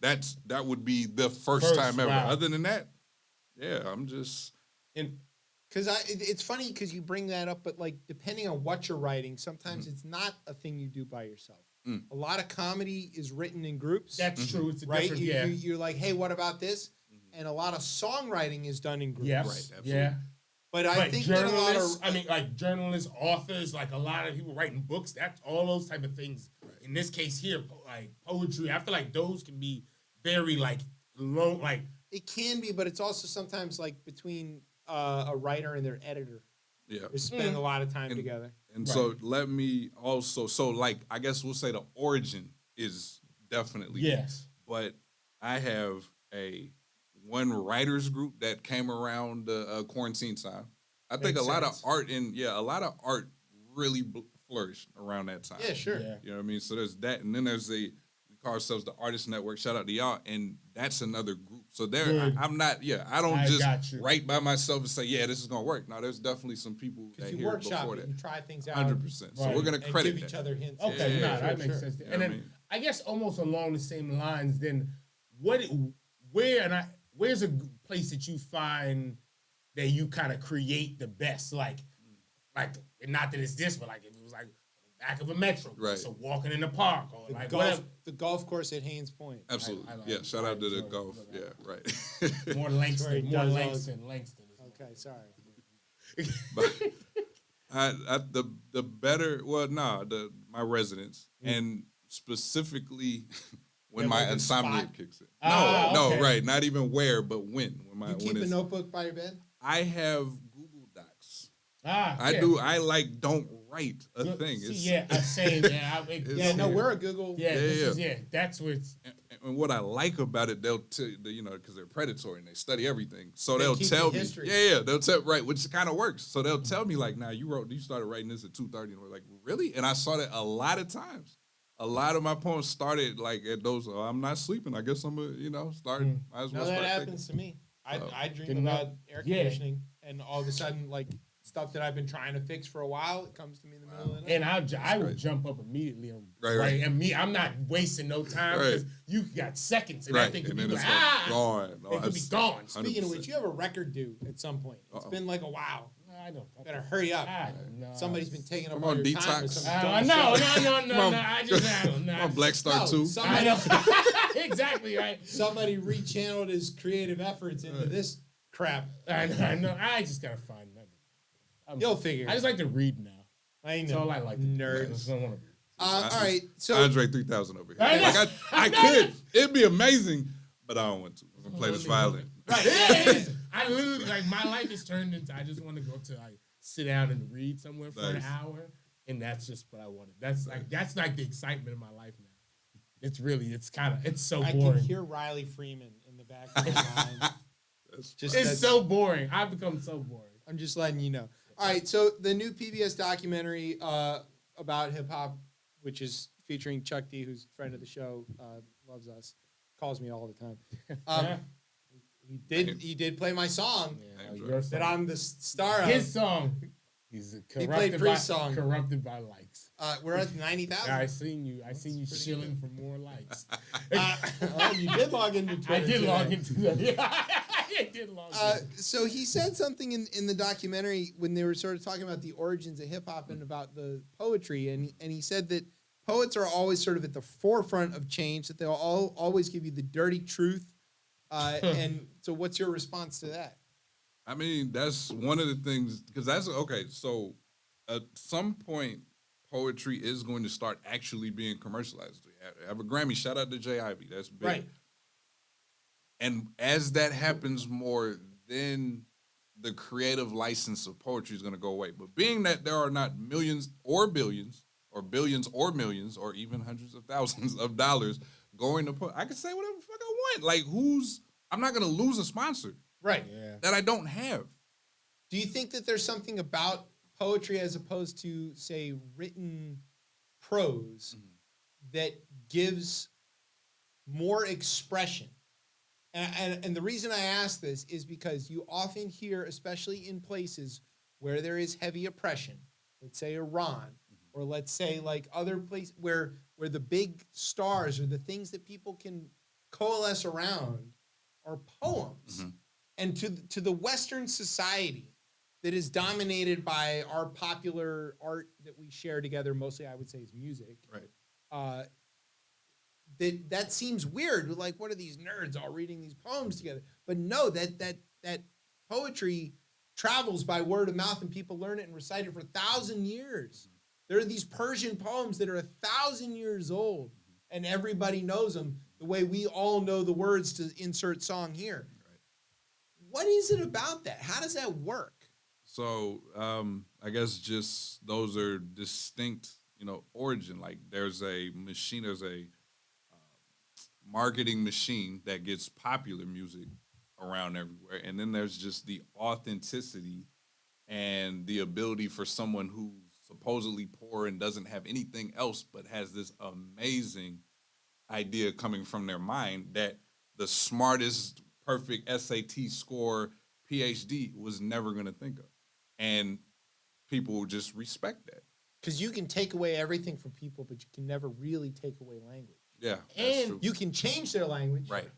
that would be the first time ever. Wow. Other than that, yeah, I'm just... Because it's funny because you bring that up, but like depending on what you're writing, sometimes it's not a thing you do by yourself. A lot of comedy is written in groups. That's true. It's a right? different, You're like, hey, what about this? And a lot of songwriting is done in groups. Yes. Right, absolutely. Yeah. But I think that a lot of like journalists, authors, like a lot of people writing books, that's all those type of things. Right. In this case here, like poetry, I feel like those can be very like long, like it can be, but it's also sometimes like between a writer and their editor. Yeah. They spend a lot of time together. And so let me also, like, I guess we'll say the origin is definitely. Yes. But I have one writers group that came around the quarantine time. I think a lot of art really flourished around that time. Yeah, sure. Yeah. You know what I mean? So there's that. And then there's we call ourselves the Artist Network. Shout out to y'all. And that's another group. So I'm not, I don't just write by myself and say, yeah, this is going to work. No, there's definitely some people that hear it before that. You try things out. 100%. So we're going to credit give each other hints. Okay, that makes sense. And then I guess almost along the same lines, then where's a place that you find that you kind of create the best? Like, not that it's this, but like if it was like back of a metro, right? So walking in the park or the golf course at Haynes Point. Absolutely, shout out to the golf. Yeah, right. More Langston. Okay, sorry. But my residents and specifically when my insomnia kicks in. No, right. Not even where, but when. You keep a notebook by your bed? I have Google Docs. I do. I don't write a thing. Same. We're a Google. That's what it's. And what I like about it, they'll tell because they're predatory and they study everything. So they'll tell me. They'll tell which kind of works. So they'll tell me like, "Now you started writing this at 2:30," and we're like, "Really?" And I saw that a lot of times. A lot of my poems started like at those. Oh, I'm not sleeping. I guess I'm gonna start. Might as well. That happens to me. I dream about air conditioning, and all of a sudden, like stuff that I've been trying to fix for a while. It comes to me in the middle of the night. And I will jump up immediately. Right. And I'm not wasting no time because you got seconds and that thing could be like, gone. It could be gone. Speaking of which, you have a record due at some point. It's been like a while. I don't. Better hurry up. No. Somebody's been taking up Come all on, your time. Detox. With some dumb shit. No. I don't. Come on, Black Star 2. I know. Exactly right. Somebody rechanneled his creative efforts into this crap. I know. I just gotta find that. You'll figure. I just like to read now. I know. That's all I like. Nerds. I just don't want to. All right. So Andre 3000 over here. I know. Like I could. It'd be amazing, but I don't want to. I'm gonna play this violin. Right. It is. I literally my life is turned into. I just want to go to sit down and read somewhere for an hour, and that's just what I wanted. That's like the excitement of my life now. It's so boring. I can hear Riley Freeman in the back of my mind. It's so boring. I've become so boring. I'm just letting you know. All right, so the new PBS documentary about hip hop, which is featuring Chuck D, who's a friend of the show, loves us, calls me all the time. He did play my song that I'm the star of. His song. He's corrupted corrupted by likes. We're at 90,000. I seen you shilling for more likes. You did log into Twitter. I did log into that. Yeah, I did log in. So he said something in the documentary when they were sort of talking about the origins of hip hop and about the poetry, and he said that poets are always sort of at the forefront of change, that they'll always give you the dirty truth. And so what's your response to that? I mean, that's one of the things, because that's, okay, so at some point, poetry is going to start actually being commercialized. We have a Grammy, shout out to J. Ivy, that's big. Right. And as that happens more, then the creative license of poetry is going to go away. But being that there are not millions or billions, or billions or millions, or even hundreds of thousands of dollars going to I can say whatever the fuck I want. Like, I'm not going to lose a sponsor. Right. Yeah. That I don't have. Do you think that there's something about poetry as opposed to, say, written prose that gives more expression? And the reason I ask this is because you often hear, especially in places where there is heavy oppression, let's say Iran, or let's say like other places where the big stars or the things that people can coalesce around are poems. And to the Western society that is dominated by our popular art that we share together, mostly I would say is music. Right. That seems weird. Like, what are these nerds all reading these poems together? But no, that poetry travels by word of mouth, and people learn it and recite it for 1,000 years. There are these Persian poems that are 1,000 years old, and everybody knows them the way we all know the words to insert song here. What is it about that? How does that work? So I guess just those are distinct, origin. Like there's a machine, there's a marketing machine that gets popular music around everywhere. And then there's just the authenticity and the ability for someone who's supposedly poor and doesn't have anything else but has this amazing idea coming from their mind that the smartest perfect SAT score PhD was never going to think of. And people just respect that. Because you can take away everything from people, but you can never really take away language. Yeah, and true. You can change their language. Right.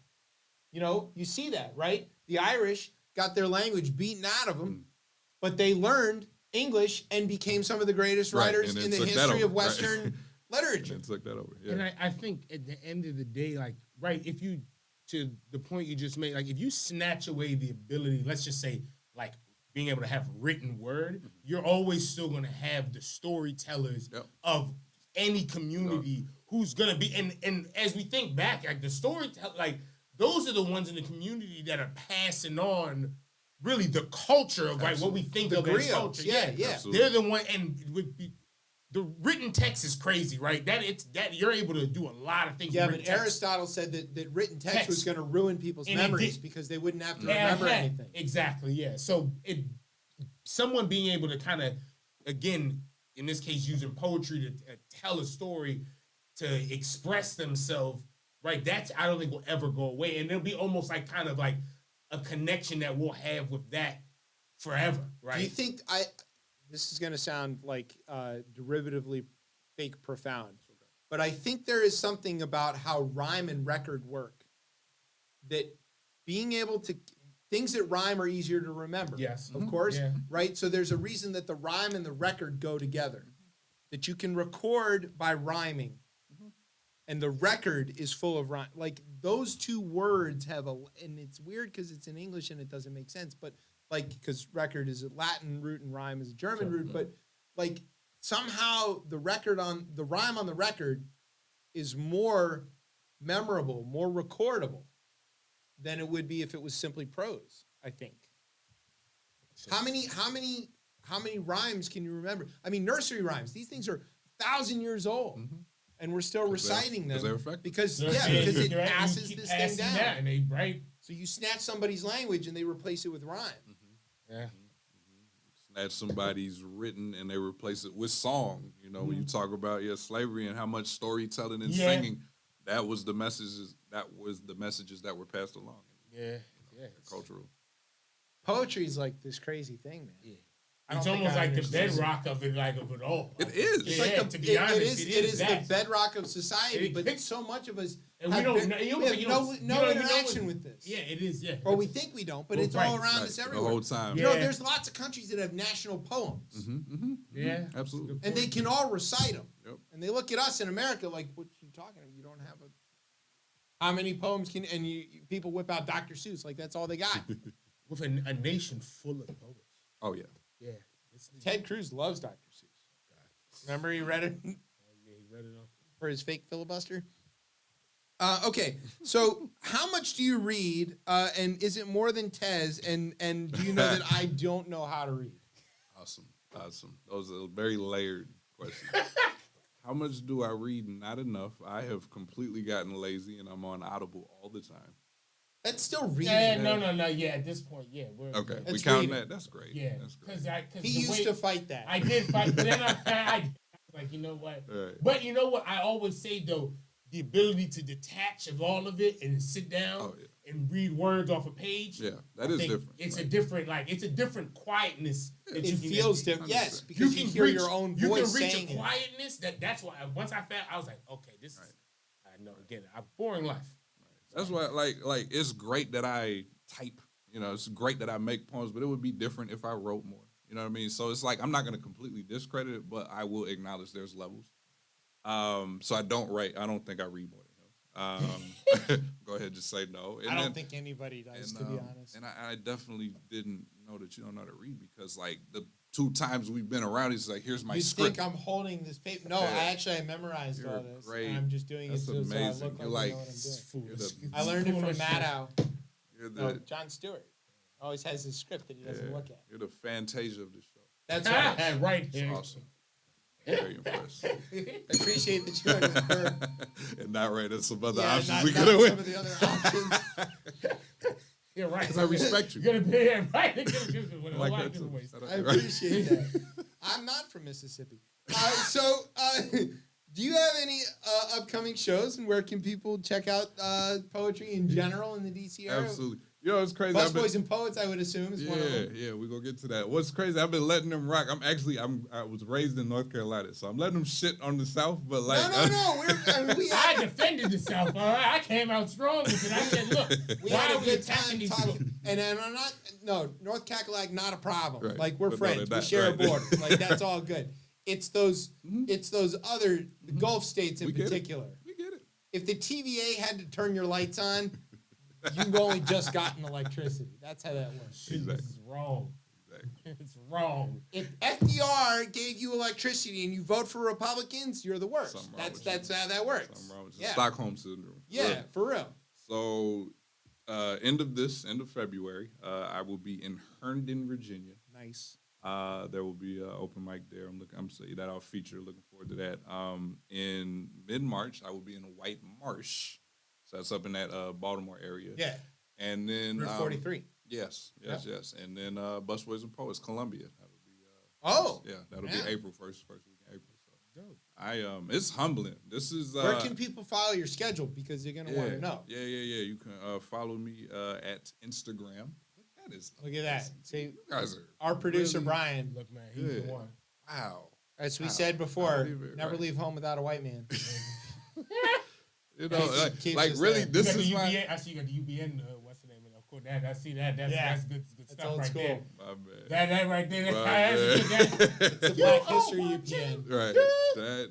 You see that, right? The Irish got their language beaten out of them, but they learned English and became some of the greatest writers in the history of Western literature. And took that over. Yeah. And I think at the end of the day, if you, to the point you just made, if you snatch away the ability, let's just say, being able to have written word, you're always still going to have the storytellers of any community who's going to be, and as we think back, the storyteller, those are the ones in the community that are passing on really the culture of what we think of as culture. Yeah. They're the one, and the written text is crazy, right? That you're able to do a lot of things. Yeah, but Aristotle said that written text was going to ruin people's memories because they wouldn't have to remember anything. Exactly, yeah. So someone being able to kind of, again, in this case, using poetry to tell a story, to express themselves, right? That's, I don't think will ever go away. And it'll be almost like a connection that we'll have with that forever, right? Do you think this is going to sound like derivatively fake profound, but I think there is something about how rhyme and record work that being able to things that rhyme are easier to remember. Yes. Of course, Yeah. right? So there's a reason that the rhyme and the record go together. That you can record by rhyming. And the record is full of rhyme. Like those two words have and it's weird because it's in English and it doesn't make sense, but like, because record is a Latin root and rhyme is a German root, but like somehow the rhyme on the record is more memorable, more recordable than it would be if it was simply prose, I think. How many rhymes can you remember? I mean, nursery rhymes, these things are 1,000 years old. And we're still reciting them because it passes this thing down. And they right. So you snatch somebody's language and they replace it with rhyme. Yeah. Snatch somebody's written and they replace it with song. You know, when you talk about slavery and how much storytelling and singing, that was the messages that were passed along. Yeah. Cultural. Poetry is like this crazy thing, man. Yeah. It's almost like the bedrock of it all. It is. It's like to be honest, it is the bedrock of society, but so much of us and we don't no interaction with this. Yeah, it is. Yeah, or we think we don't, but it's all around us everywhere. The whole time. You know, there's lots of countries that have national poems. Yeah, absolutely. And they can all recite them. Yep. And they look at us in America like, "What you talking about? You don't have how many poems can?" And people whip out Dr. Seuss like that's all they got. With a nation full of poets. Oh yeah. Yeah. Ted Cruz loves Dr. Seuss. Remember he read it? Yeah, he read it for his fake filibuster. Okay, so how much do you read? And is it more than Tez? And do you know that I don't know how to read? Awesome. Those are very layered questions. How much do I read? Not enough. I have completely gotten lazy, and I'm on Audible all the time. That's still reading. No. Yeah, at this point, yeah. Okay, we That's count reading. that. That's great. Yeah, that's great. because He used to fight that. I did fight, but then I was like, you know what? Right. But you know what? I always say though, the ability to detach of all of it and sit down and read words off a page. Yeah, that is different. It's a different, it's a different quietness. That it you can feels different. Yes, because you hear your own voice saying it. You can reach a quietness that's why. Once I found, I was like, okay, this is. I know again, a boring life. That's why, like, it's great that I type. You know, it's great that I make poems, but it would be different if I wrote more. You know what I mean? So it's like I'm not going to completely discredit it, but I will acknowledge there's levels. So I don't write. I don't think I read more than him. Go ahead, just say no. And I don't think anybody does, to be honest. And I definitely didn't know that you don't know how to read because, like, the 2 times we've been around, he's like, here's my script. You think I'm holding this paper? No, I memorized all this. Great. I'm just doing That's it so I amazing. look You're like I like, know what I'm doing. the, I learned it from Maddow. you're John Stewart always has his script that he doesn't look at. You're the Fantasia of the show. That's right. Right. It's awesome. Very impressed. I appreciate that you understand. And not right at some other Yeah, options not we some could have of the other options. You're right. Because I respect you. You're gonna be right. Like that too. I appreciate that. I'm not from Mississippi. Do you have any upcoming shows, and where can people check out poetry in general in the DC area? Absolutely. You know, it's crazy. Busboys and Poets, I would assume, is one of them. Yeah, we're going to get to that. What's crazy, I've been letting them rock. I was raised in North Carolina, so I'm letting them shit on the South, but like... No. I defended the South, all right? I came out strong with it. I said, look, we why had are a we good attacking time these talking. people? And I'm not... No, North Cackalack, not a problem. Right. Like, we're But no, friends. they're We not, share a right. border. Like, that's all good. It's those other Gulf states in We get it. particular. We get it. If the TVA had to turn your lights on, you've only just gotten electricity. That's how that works. This is wrong. Exactly. It's wrong. If FDR gave you electricity and you vote for Republicans, you're the worst. Something wrong That's how that works. Something wrong with you. Yeah. Stockholm Syndrome. Yeah, for real. So, end of February, I will be in Herndon, Virginia. Nice. There will be an open mic there. I'm saying that I'll feature. Looking forward to that. In mid-March, I will be in White Marsh. So that's up in that Baltimore area. Yeah. And then Route 43. Yes. And then Busboys and Poets, Columbia. Oh. That'll be April first week in April. So it's humbling. This is where can people follow your schedule because they're gonna want to know. Yeah. You can follow me at Instagram. That is Look at that. See, you guys are our producer really Brian. Look, man, he's good. the one. Wow. As we Wow. said I before, believe it, never right. leave home without a white man. You know, Keeps like us really, there. You this got the is my UBN. I see you got the UBN. What's the name of it? Of course, I see that. That's good That's stuff old right school. there. my bad. That right there. My That's bad. It's a Black History UPN. Right. That.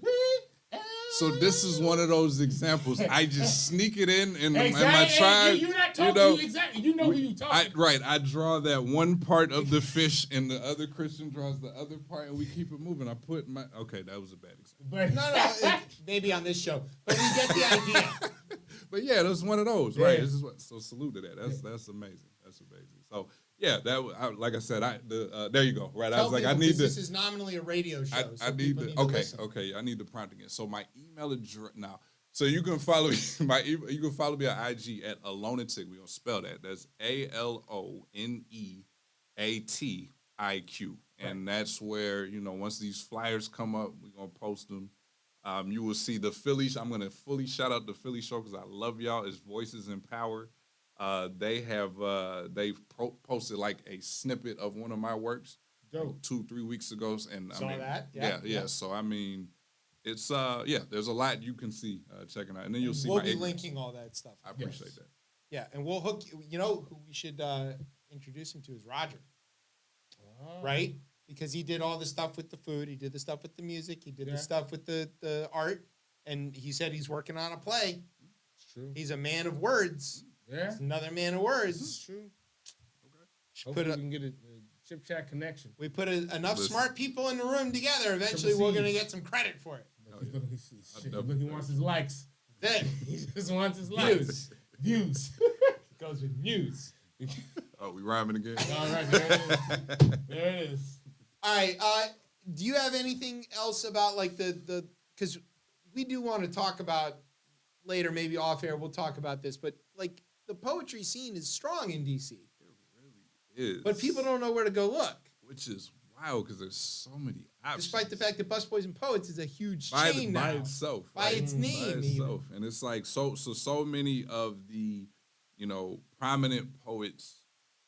So this is one of those examples. I just sneak it in my tribe. You're not talking. know, Exactly. You know who you talking. I draw that one part of the fish, and the other Christian draws the other part, and we keep it moving. I put my that was a bad example. But No, maybe on this show, but we get the idea. But yeah, that's one of those, Yeah. right? This is what. So salute to that. That's amazing. That's amazing. So yeah, like I said, there you go. Right, I was like, I need to. This is nominally a radio show. I so need people to. need to listen. Okay. I need the prompt again. So my email address now. So you can follow me. You can follow me on IG at Alonetic. We gonna spell that. That's ALONEATIQ, and that's where once these flyers come up, we are gonna post them. You will see the Philly. I'm gonna fully shout out the Philly show because I love y'all. It's Voices in Power. They've posted like a snippet of one of my works. Dope. 2-3 weeks ago, and Saw that. Yeah. Yeah. So I mean, it's there's a lot you can see checking out, and then you'll see. We'll my be ignorance. linking all that stuff. I appreciate that. Yeah, and we'll hook. You know who we should introduce him to is Roger, right? Because he did all the stuff with the food, he did the stuff with the music, he did the stuff with the art, and he said he's working on a play. It's true. He's a man of words. Yeah. He's another man of words. It's true. Should Hopefully put we can get a chip chat connection. we put enough Listen. smart people in the room together. Eventually, we're gonna get some credit for it. Look, he wants his likes. Then He just wants his likes. Views. goes with news. Oh, we rhyming again. All right, there it is. There it is. All right. Do you have anything else about like the because we do want to talk about later, maybe off air. We'll talk about this, but like the poetry scene is strong in DC, Is. but people don't know where to go look. Which is wild because there's so many options. Despite the fact that Busboys and Poets is a huge by chain now. itself, By right? its name, by even. itself. And it's like so many of the prominent poets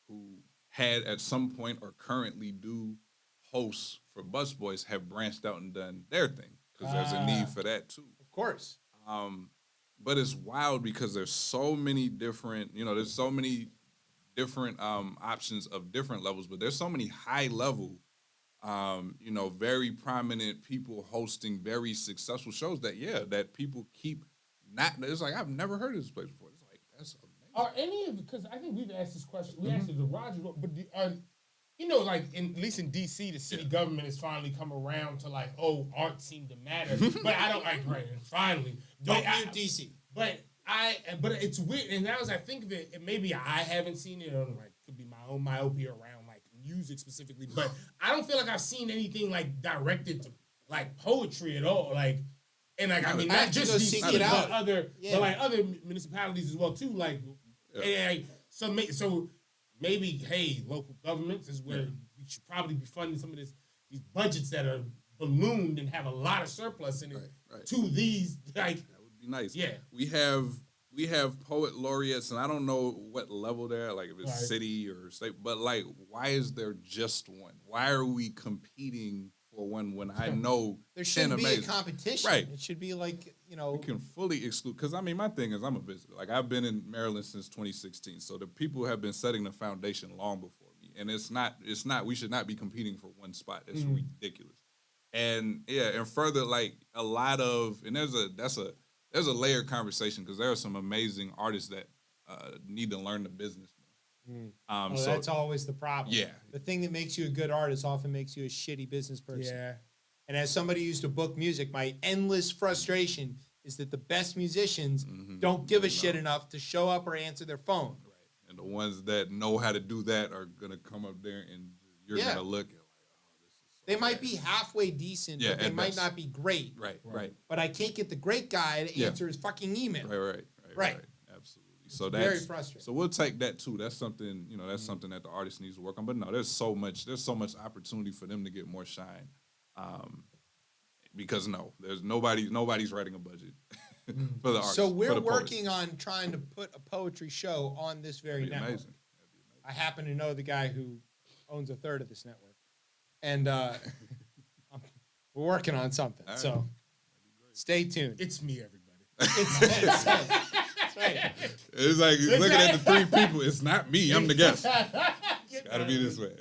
who had at some point or currently do hosts for Busboys have branched out and done their thing because there's a need for that too. Of course. But it's wild because there's so many different, there's so many different options of different levels, but there's so many high level, very prominent people hosting very successful shows that people keep not. It's like I've never heard of this place before. It's like that's amazing. Are any of because I think we've asked this question. We asked it to Roger, but like at least in DC, the city government has finally come around to like, art seemed to matter. But I don't like finally. Don't mute DC. But it's weird, and now as I think of it, and maybe I haven't seen it, or like could be my own myopia around like music specifically, but I don't feel like I've seen anything like directed to like poetry at all. Like, and like I mean, I not have to just go DC, seek but it out. but like other municipalities as well too. Like, and so maybe hey, local governments is where we should probably be funding some of these budgets that are ballooned and have a lot of surplus in it to these like. Be nice. Yeah. We have poet laureates, and I don't know what level they're at, like if it's city or state, but like, why is there just one? Why are we competing for one when I know There shouldn't be a amazing? competition. Right. It should be like, We can fully exclude, because I mean, my thing is I'm a visitor. Like I've been in Maryland since 2016, so the people have been setting the foundation long before me, and it's not. We should not be competing for one spot. It's ridiculous. And and further, like a lot of, and there's a layered conversation because there are some amazing artists that need to learn the business more. So that's always the problem. Yeah. The thing that makes you a good artist often makes you a shitty business person. Yeah. And as somebody who used to book music, my endless frustration is that the best musicians don't give a shit enough to show up or answer their phone. right, and the ones that know how to do that are gonna come up there and you're gonna look at like, oh, this is. So They might bad. be halfway decent, but they at might best. not be great. Right. But I can't get the great guy to answer his fucking email. Right. Absolutely. So very that's frustrating. So we'll take that too. That's something, that's something that the artist needs to work on. But no, there's so much opportunity for them to get more shine. Because there's nobody's writing a budget for the artist. So for we're the poets. working on trying to put a poetry show on this very That'd be network. amazing. I happen to know the guy who owns a third of this network, and we're working on something. All right. So stay tuned. It's me, everybody. That's right. It's like looking at the three people. It's not me. I'm the guest. It's gotta be this way.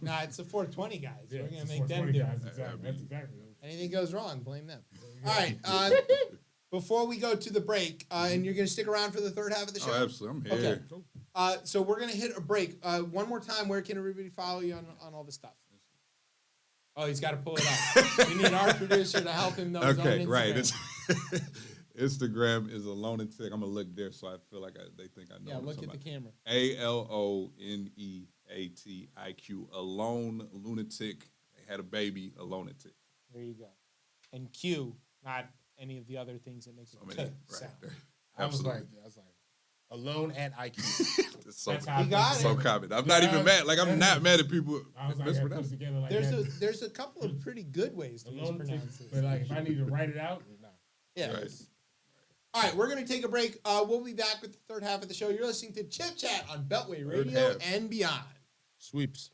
Nah, it's the 420 guys. Yeah, We're gonna it's make them 420 do guys, it. exactly. That's exactly what Anything goes wrong, blame them. All right. Before we go to the break, and you're gonna stick around for the third half of the show. Oh, absolutely. I'm here. Okay. So we're gonna hit a break. One more time, where can everybody follow you on all this stuff? Oh, he's got to pull it up. We need our producer to help him know his own Okay, Instagram. right. Instagram is Alone and Tick. I'm gonna look there, so I feel like they think I know. Yeah, look at the camera. ALONEATIQ. Alone Lunatic. They had a baby. Alone and Tick. There you go. And Q, not any of the other things that make So it many. sound. Right there. I was Absolutely. like, alone at IQ. It's so, That's how I You got so it. common. I'm not even mad. Like I'm not mad at people. I was like, I put it together like that. There's a couple of pretty good ways to Alone mispronounce this. but like if I need to write it out, nah. Yeah. Right. All right, we're going to take a break. We'll be back with the third half of the show. You're listening to Chip Chat on Beltway Third Radio half. and beyond. Sweeps.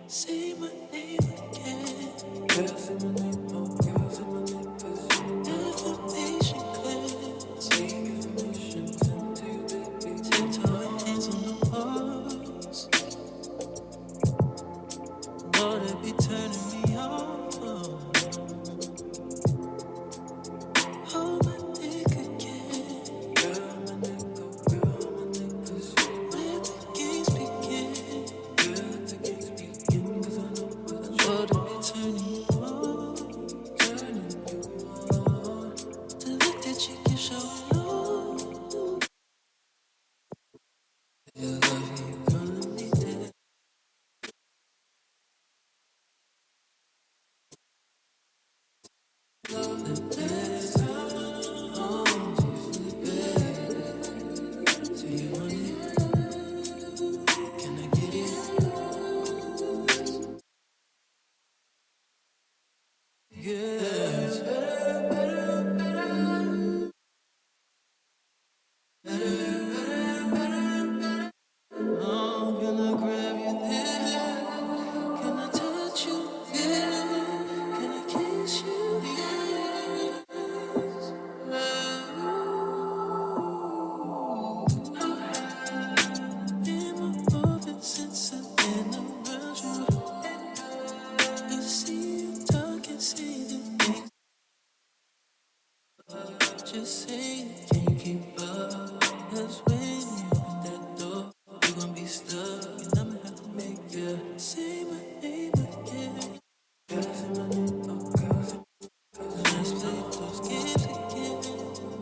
Say my name again. Girl, say my name, oh girl, say my name, 'cause information clear. Take information, send to you, baby. Tiptoeing hands on the walls. Lord, it be turning me on. Hold my dick again. Girl, my neck, oh girl, my neck, 'cause where the games begin. Girl, the games begin, 'cause I know what I Lord, it be turning you on. Turning you on. The look that you give so low. Your love, you gonna be dead. Oh, can I grab you there? Can I touch you there? Can I kiss you there? In my orbit since I've been around you. I see you talk and say the things. Just say it, can you keep up? 'Cause when you open that door, you're gonna be stuck, and I'ma have to make you say my name again. Girl, say my name, oh girl, say my name. Let's play those games again.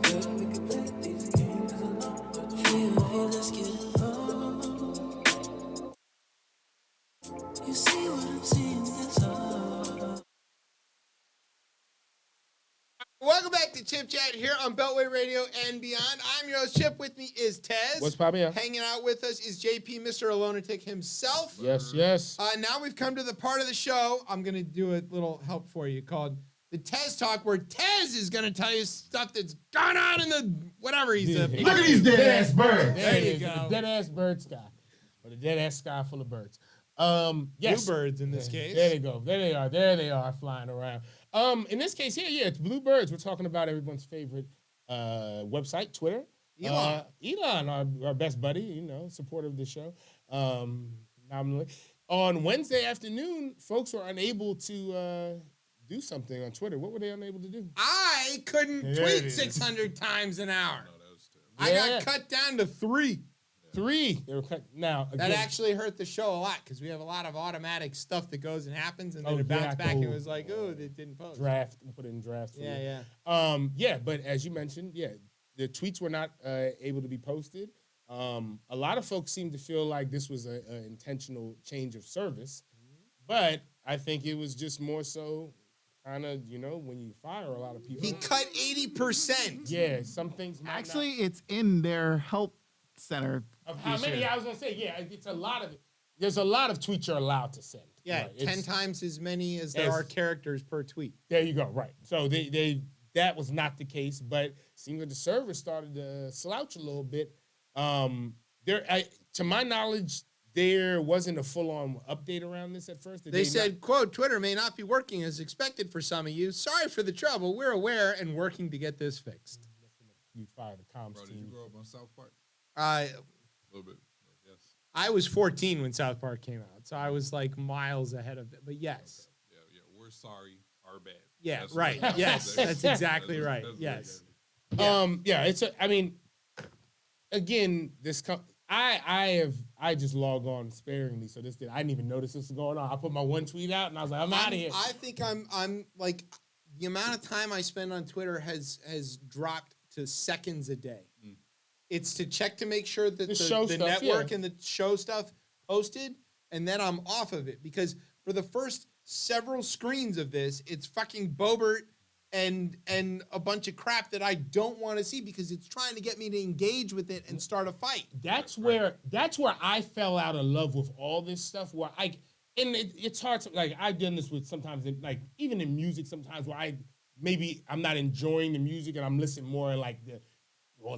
Girl, we can play these games, 'cause I know what you feel. Let's get it on. You see what I'm seeing? That's all. Welcome back to Chip Chat here on Beltway Radio and beyond. I'm your host, Chip. With me is Tez. What's poppin', yeah? Hanging out with us is JP, Mr. Alonatic himself. Yes, yes. Now we've come to the part of the show. I'm going to do a little help for you called the Tez Talk, where Tez is going to tell you stuff that's gone on in the whatever he's Look at these dead ass birds. There you The go. dead ass bird sky. Or the dead ass sky full of birds. Yes. Bluebirds in this case. There they go. There they are flying around. In this case, yeah, it's bluebirds. We're talking about everyone's favorite website, Twitter. Elon, our best buddy, supporter of the show. Nominally. On Wednesday afternoon, folks were unable to do something on Twitter. What were they unable to do? I couldn't There it tweet is. 600 times an hour. No, that was terrible. I Yeah. got cut down to 3. 3. They were cut. Now, That again, actually hurt the show a lot because we have a lot of automatic stuff that goes and happens, and then Oh, it bounced yeah, back and oh. it was like, oh, it didn't post. draft, put it in draft. for Yeah, you. yeah. Yeah, but as you mentioned, the tweets were not able to be posted. A lot of folks seem to feel like this was an intentional change of service. But I think it was just more so kind of, when you fire a lot of people. He cut 80%. Yeah, some things might Actually, it's in their help center. not. Of how issue. many? I was going to say, it's a lot of, there's a lot of tweets you're allowed to send. Yeah, Right. 10 times as many as there are characters per tweet. There you go, right. So that was not the case, but it seems like the server started to slouch a little bit. To my knowledge, there wasn't a full-on update around this at first. They said, quote, Twitter may not be working as expected for some of you. Sorry for the trouble. We're aware and working to get this fixed. You fire the comms Bro, did team. you grow up on South Park? A little bit. Yes. I was 14 when South Park came out, so I was like miles ahead of it. But yes. Okay. Yeah. We're sorry. Our bad. Yeah, That's right. what- Yes, that's exactly right. that's Yes. Again, I just log on sparingly, so I didn't even notice this was going on. I put my one tweet out and I was like, I'm out of here. I think I'm like, the amount of time I spend on Twitter has dropped to seconds a day. It's to check to make sure that the network and the show stuff posted, and then I'm off of it, because for the first several screens of this, it's fucking Bobert and a bunch of crap that I don't want to see, because it's trying to get me to engage with it and start a fight. That's where I fell out of love with all this stuff. Where it's hard to, like, I've done this with sometimes, even in music, sometimes where I'm not enjoying the music and I'm listening more like the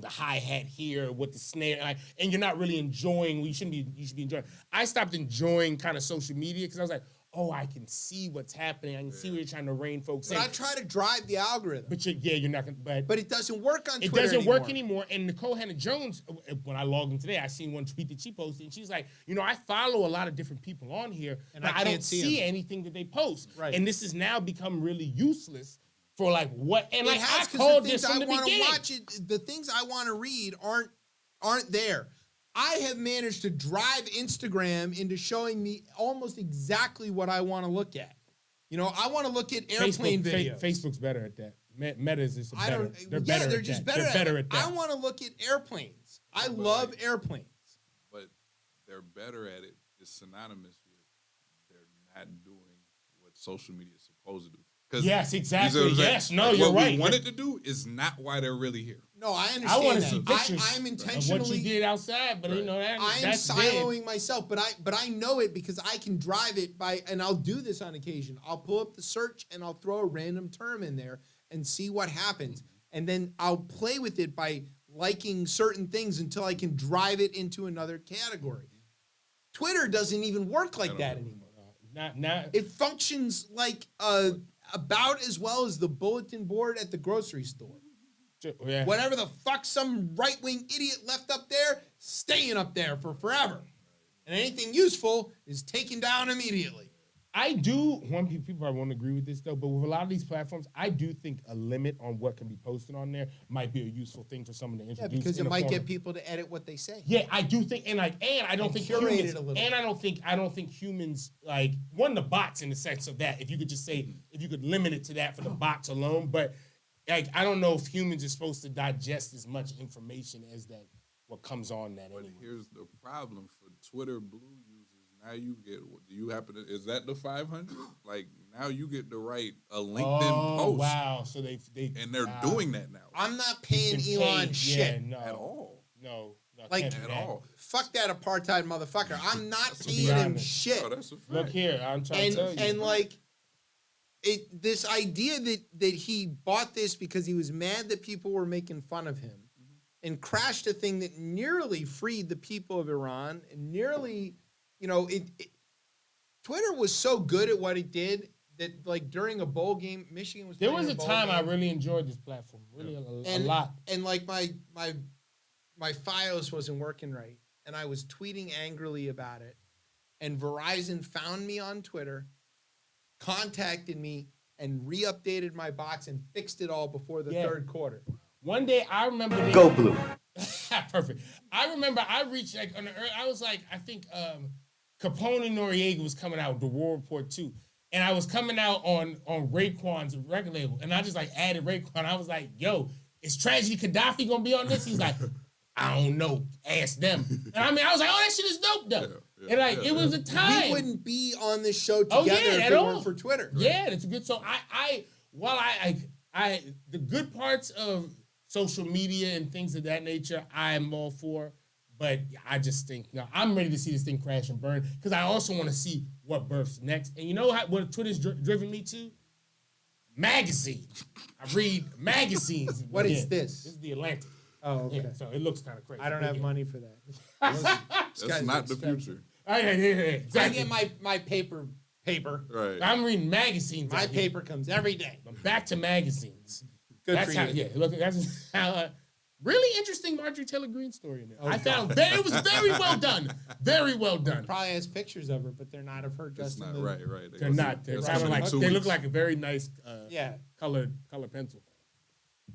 hi-hat here with the snare, and you're not really enjoying what you should be enjoying. I stopped enjoying kind of social media because I was like, oh, I can see what's happening. I can see where you're trying to rein folks in. But I try to drive the algorithm. But you're not going to. But it doesn't work on Twitter It doesn't anymore. work anymore. And Nicole Hannah-Jones, when I logged in today, I seen one tweet that she posted, and she's like, I follow a lot of different people on here, and but I don't see anything that they post. Right. And this has now become really useless for like what? And it like has, I called this I from the want to beginning. watch it. The things I want to read aren't there. I have managed to drive Instagram into showing me almost exactly what I want to look at. I want to look at airplane videos. Facebook's better at that. Meta is just better. They're just better at that. I want to look at airplanes. I love airplanes. But they're better at it. It's synonymous with they're not doing what social media is supposed to do. Yes, exactly. Yes, no, like you're what right. What we wanted to do is not why they're really here. No, I understand. I want to that. see pictures I'm of intentionally what you did outside, but Right. I'm that's siloing myself, but I know it because I can drive it and I'll do this on occasion. I'll pull up the search and I'll throw a random term in there and see what happens. And then I'll play with it by liking certain things until I can drive it into another category. Twitter doesn't even work like that anymore. Not It functions like about as well as the bulletin board at the grocery store. yeah. Whatever the fuck some right-wing idiot left up there, staying up there for forever. And anything useful is taken down immediately. I do, people probably won't agree with this though, but with a lot of these platforms, I do think a limit on what can be posted on there might be a useful thing for someone to introduce. Yeah, because it might form get of- people to edit what they say. Yeah, I do think, and I don't think curate humans, it a little. and I don't think humans, like, the bots in the sense of that, if you could just say, if you could limit it to that for the bots alone, but like, I don't know if humans are supposed to digest as much information as that, what comes on that But anyway. here's the problem for Twitter Blue users. Now you get. Do you happen to? Is that the 500? Like now you get to write a LinkedIn post. Wow, so they And they're doing that now. I'm not paying can Elon pay- shit. yeah, no, At all. No, Like, can't do At that. all. Fuck that apartheid motherfucker. I'm not be paying him honest. shit. Oh, that's a fact. Look here, I'm trying to tell you. And like this idea that he bought this because he was mad that people were making fun of him and crashed a thing that nearly freed the people of Iran and nearly, Twitter was so good at what it did that like during a bowl game, Michigan was There playing was a bowl time I game, really enjoyed this platform, really a lot. and like my Fios wasn't working right, and I was tweeting angrily about it, and Verizon found me on Twitter, contacted me, and re-updated my box and fixed it all before the third quarter. One day I remember Go blue. Perfect. I remember I reached like I was like, I think Capone and Noriega was coming out with the War Report 2. And I was coming out on Raekwon's record label. And I just like added Raekwon. I was like, yo, is Tragedy Gaddafi gonna be on this? He's like, I don't know. Ask them. And I mean, I was like, oh, that shit is dope though. And like it was a time. We wouldn't be on this show together Oh, yeah, if at it all. weren't for Twitter. Yeah, that's a good. So while I the good parts of social media and things of that nature, I am all for. But I just think I'm ready to see this thing crash and burn because I also want to see what births next. And you know what Twitter's driven me to? Magazine. I read magazines. What is again. this? This is the Atlantic. Oh, okay. Yeah, so it looks kind of crazy. I don't have Yeah. money for that. That's not the future. Yeah, exactly. I get my paper. Right. I'm reading magazines. My out here. paper comes every day. I'm back to magazines. Good That's for how. you. Yeah, look. That's how. Really interesting Marjorie Taylor Greene story in there. Oh, I found it was very well done. Very well done. Probably has pictures of her, but they're not of her That's dressed not in the. right. They're not. They're kind of like they look like a very nice Yeah. colored pencil.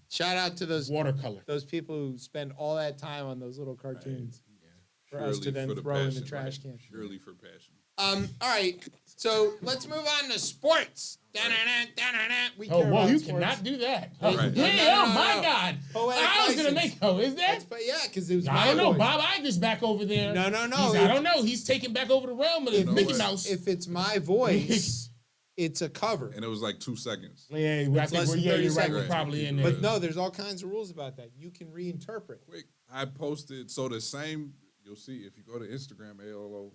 Shout out to those Watercolor. those people who spend all that time on those little cartoons for us to Purely then for the throw in the passion, trash right? can. Purely for passion. All right. So let's move on to sports. Da-na-na, da-na-na. We Oh, care whoa, about you sports. cannot do that. Right. Yeah, No, oh my no. God. Poetic I was gonna license. make. Is that? But yeah, because it was I my don't know. voice. Bob Iger's back over there. No. I don't know. He's taking back over the realm of the If Mickey it's, Mouse. if it's my voice, it's a cover. And it was like 2 seconds. Yeah, I less think than you're 30 right. We're seconds. probably in there. But no, there's all kinds of rules about that. You can reinterpret. Quick, I posted, so the same, you'll see if you go to Instagram, ALONEAT,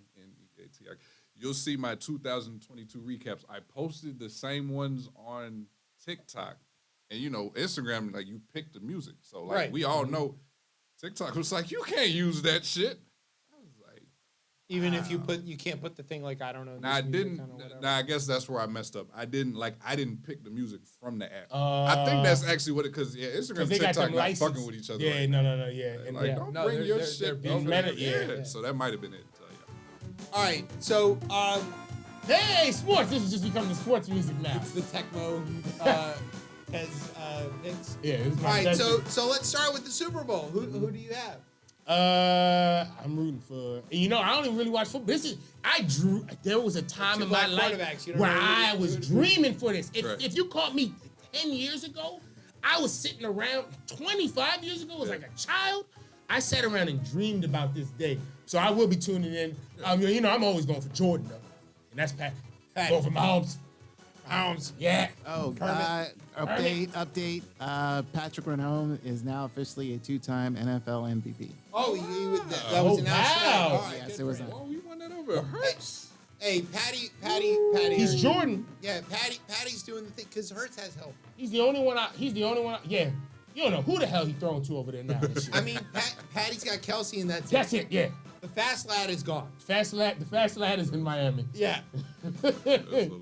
you'll see my 2022 recaps. I posted the same ones on TikTok. And you know, Instagram, like you pick the music. So like Right. we all know TikTok was like, you can't use that shit. I was like, Even if you can't put the thing like I don't know. nah, I this music didn't. kinda whatever. Nah, I guess that's where I messed up. I didn't pick the music from the app. I think that's actually what it, because yeah, Instagram and they got TikTok them not license. fucking with each other. Yeah, right no, now. yeah. And Like, yeah. don't No, bring they're- your they're shit being over meta- there. yeah. So that might have been it. So, yeah. All right. So Hey, sports. This has just become the sports music now. it's the Tecmo Pez picks. Yeah. It's All my right. that's So let's start with the Super Bowl. Who do you have? I'm rooting for. You know, I don't even really watch football. There was a time Two in my black life quarterbacks. You don't where know who- I was who- dreaming for this. Right. If you caught me 10 years ago, I was sitting around. 25 years ago, I was like a child. I sat around and dreamed about this day. So I will be tuning in. You know, I'm always going for Jordan though, and that's Pat. Going for Mahomes. Yeah. Oh, update. Patrick Mahomes is now officially a 2-time NFL MVP. Oh, that was announced today. wow. All right, Yes, good it was for him. Oh, we won that over Hurts. Hey, Patty. He's Jordan. Yeah, Patty's doing the thing because Hurts has help. He's the only one. Yeah. You don't know who the hell he's throwing to over there now. and shit. I mean, Patty's got Kelsey, and that's That's it. Yeah. The fast lad is gone. The fast lad is in Miami. Yeah. That's hilarious.